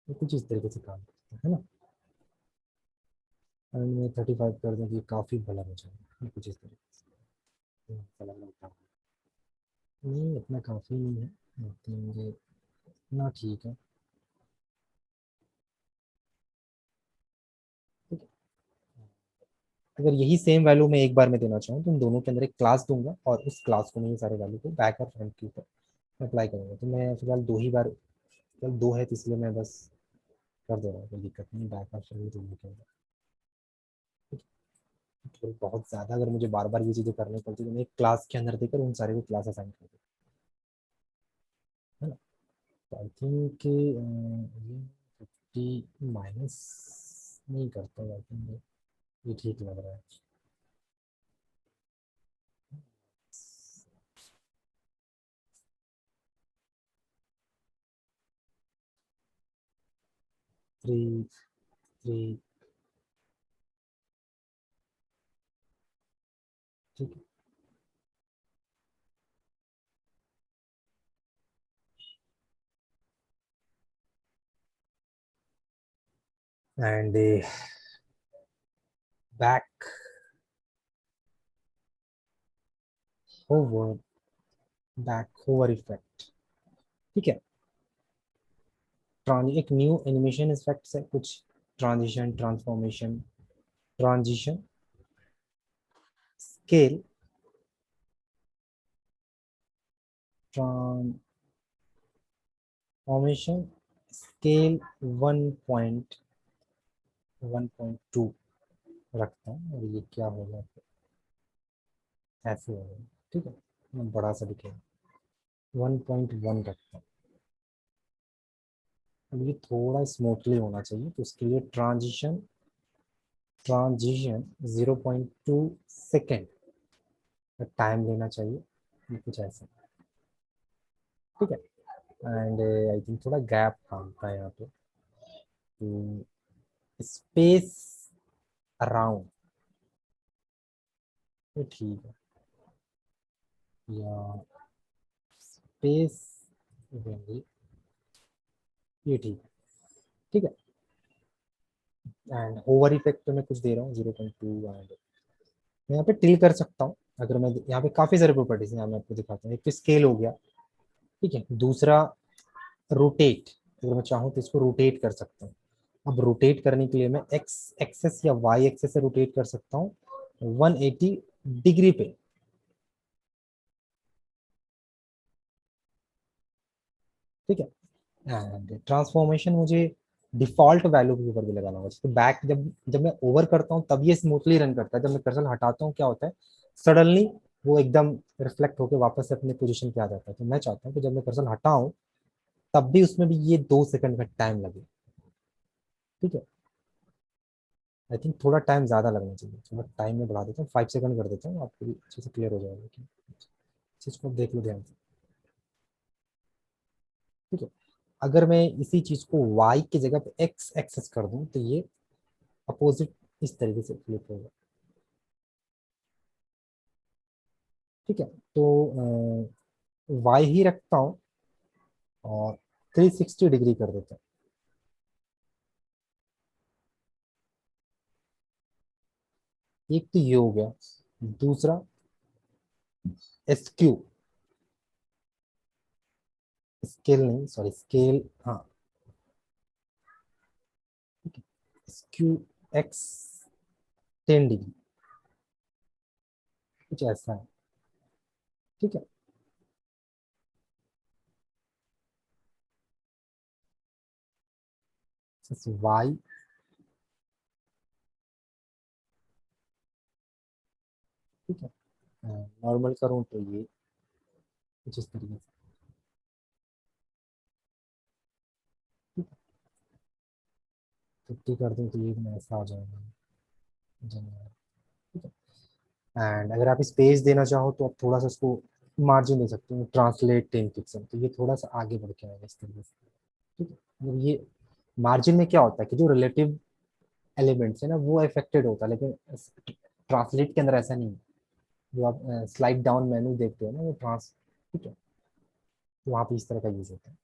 ये कुछ इस तरीके से काम करता है ना। एंड मैं 35 कर दूँ, ये काफ़ी बड़ा हो जाएगा, ये कुछ इस तरीके से। चला लगता है नहीं, इतना काफ़ी नहीं है, मुझे इतना ठीक है। ठीक है, अगर यही सेम वैल्यू मैं एक बार में देना चाहूँ तो इन दोनों के अंदर एक क्लास दूंगा और उस क्लास को मैं ये सारे वैल्यू को बैक और फ्रंट के ऊपर अप्लाई करूँगा। तो मैं फिलहाल दो ही बार, फिलहाल दो है तो इसलिए मैं बस कर दे रहा हूँ, कोई दिक्कत नहीं, बैक और फ्रंट दोनों के अंदर। तो बहुत ज़्यादा अगर मुझे बार बार ये चीज़ें करनी पड़ती तो मैं एक क्लास के अंदर देकर उन सारे को क्लास असाइन कर दूँ, है ना। तो आई थिंक ये 50 माइनस नहीं करता, आई थिंक ये ठीक लग रहा है। 3 3, ठीक है। And back over, back over effect, ठीक है। एक न्यू एनिमेशन इफेक्ट्स है कुछ, transition, transformation, transition, scale, transformation, scale 1.1.2 रखता हूँ और ये क्या होगा, ऐसे होगा, ठीक है। मैं बड़ा सा दिखेगा, 1.1 रखता हूँ। अब ये थोड़ा स्मूथली होना चाहिए तो उसके लिए ट्रांजिशन 0.2 सेकेंड टाइम लेना चाहिए, ये कुछ ऐसा, ठीक है। एंड आई थिंक थोड़ा गैप काम था यहाँ पे, स्पेस अराउंड, ये ठीक है, या स्पेस, ये ठीक है, ठीक है। एंड ओवर इफेक्ट पे मैं कुछ दे रहा हूँ 0.2, एंड मैं यहाँ पे टिल कर सकता हूँ। अगर मैं यहाँ पे काफी सारे प्रॉपर्टीज यहाँ मैं आपको दिखाता हूँ, एक तो स्केल हो गया, ठीक है। दूसरा रोटेट, अगर मैं चाहूँ तो इसको रोटेट कर सकता हूँ। अब रोटेट करने के लिए मैं एक्स एक्सेस या वाई एक्सेस से रोटेट कर सकता हूँ 180 डिग्री पे, ठीक है। एंड ट्रांसफॉर्मेशन मुझे डिफॉल्ट वैल्यू के ऊपर भी लगाना होगा, तो बैक जब जब मैं ओवर करता हूँ तब ये स्मूथली रन करता है, जब मैं कर्सर हटाता हूँ क्या होता है, सडनली वो एकदम रिफ्लेक्ट होकर वापस से अपने पोजीशन पे आ जाता है। तो मैं चाहता हूँ कि जब मैं कर्सर हटाऊं तब भी उसमें भी ये 2 सेकंड का टाइम लगे, ठीक है। आई थिंक थोड़ा टाइम ज़्यादा लगना चाहिए, थोड़ा टाइम में बढ़ा देता हूँ, 5 सेकंड कर देता हूँ, आपको भी अच्छे से क्लियर हो जाएगा कि चीज़ को देख लो ध्यान से, ठीक है। अगर मैं इसी चीज़ को वाई की जगह पे एक्स एक्सेस कर दूँ तो ये अपोजिट इस तरीके से फ्लिप होगा, ठीक है। तो वाई ही रखता हूँ और 360 डिग्री कर देता हूँ। एक तो ये हो गया, दूसरा एसक्यू, स्केल नहीं, सॉरी स्केल, हाँ, ठीक है। एसक्यू एक्स 10 डिग्री, कुछ ऐसा है, ठीक है। वाई, ठीक है। नॉर्मल करूँ तो ये कुछ इस तरीके से, ठीक है। 50 कर दूँ तो ये भी ऐसा आ जाएगा, जनरल, ठीक है। एंड अगर आप स्पेस देना चाहो तो आप थोड़ा सा उसको मार्जिन दे सकते हो, ट्रांसलेट 10 पिक्सल, तो ये थोड़ा सा आगे बढ़ के आएगा इस तरीके से, ठीक है। मतलब ये मार्जिन में क्या होता है कि जो रिलेटिव एलिमेंट्स है ना वो अफेक्टेड होता है, लेकिन ट्रांसलेट के अंदर ऐसा नहीं है। जो आप स्लाइड डाउन मेनू देखते हो ना वो ट्रांस, ठीक है, तो वहाँ पे इस तरह का यूज होता है।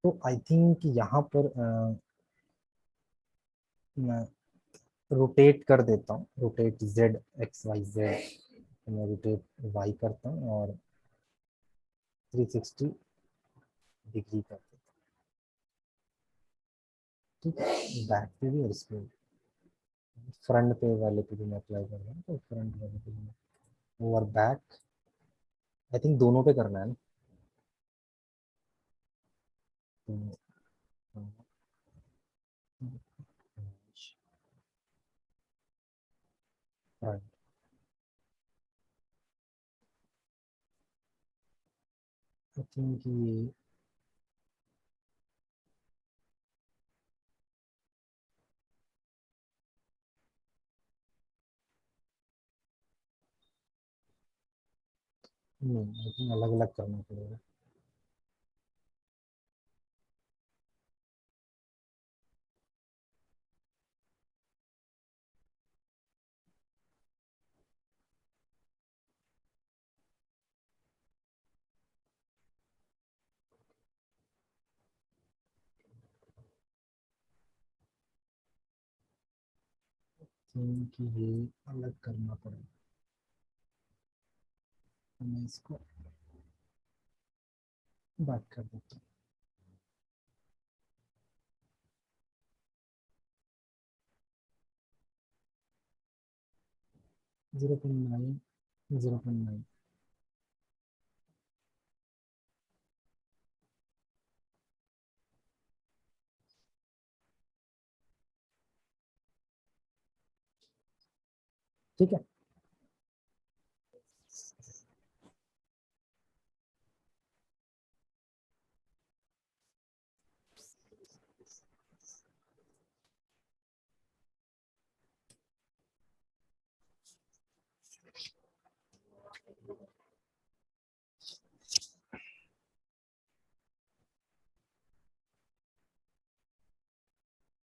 तो आई थिंक यहाँ पर मैं रोटेट कर देता हूँ, rotate Z X Y Z, मैं रोटेट वाई करता हूँ और 360 डिग्री कर देता हूँ। ठीक है, बैक पे भी और इस पे फ्रंट पे वाले पे भी मैं अप्लाई कर रहा हूँ, तो फ्रंट वाले पे भी ओवर बैक, आई थिंक दोनों पे करना है ना। तो फ्रंट, आई थिंक ये नहीं, आई थिंक अलग अलग करना पड़ेगा। थिंक ये अलग करना पड़ेगा, तो मैं इसको बैक कर देता हूँ। 0.9, 0.9। ठीक है।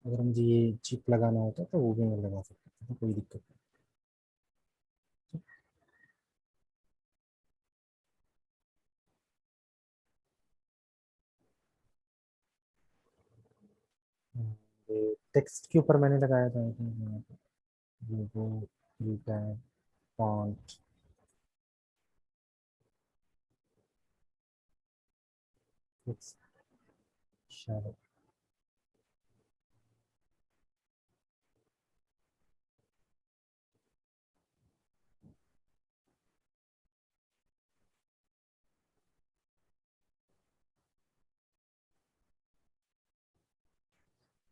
अगर मुझे ये चिप लगाना होता तो वो भी मैं लगा सकता था, तो कोई दिक्कत नहीं। टेक्स्ट के ऊपर मैंने लगाया था लोगो, टैग, फॉन्ट, शैडो।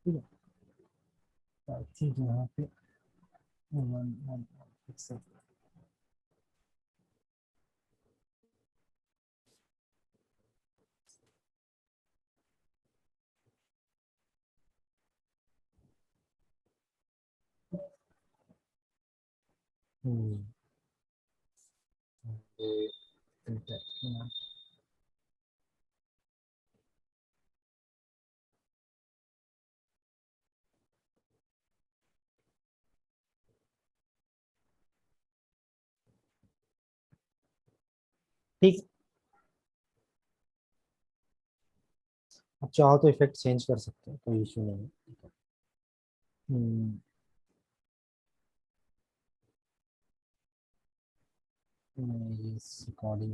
ठीक है, आई थिंक यहाँ पे वन वन पिक्सल। हम्म, ये fintech, ठीक। आप चाहो तो इफेक्ट चेंज कर सकते हो, कोई इशू नहीं है। हम्म, ये रिकॉर्डिंग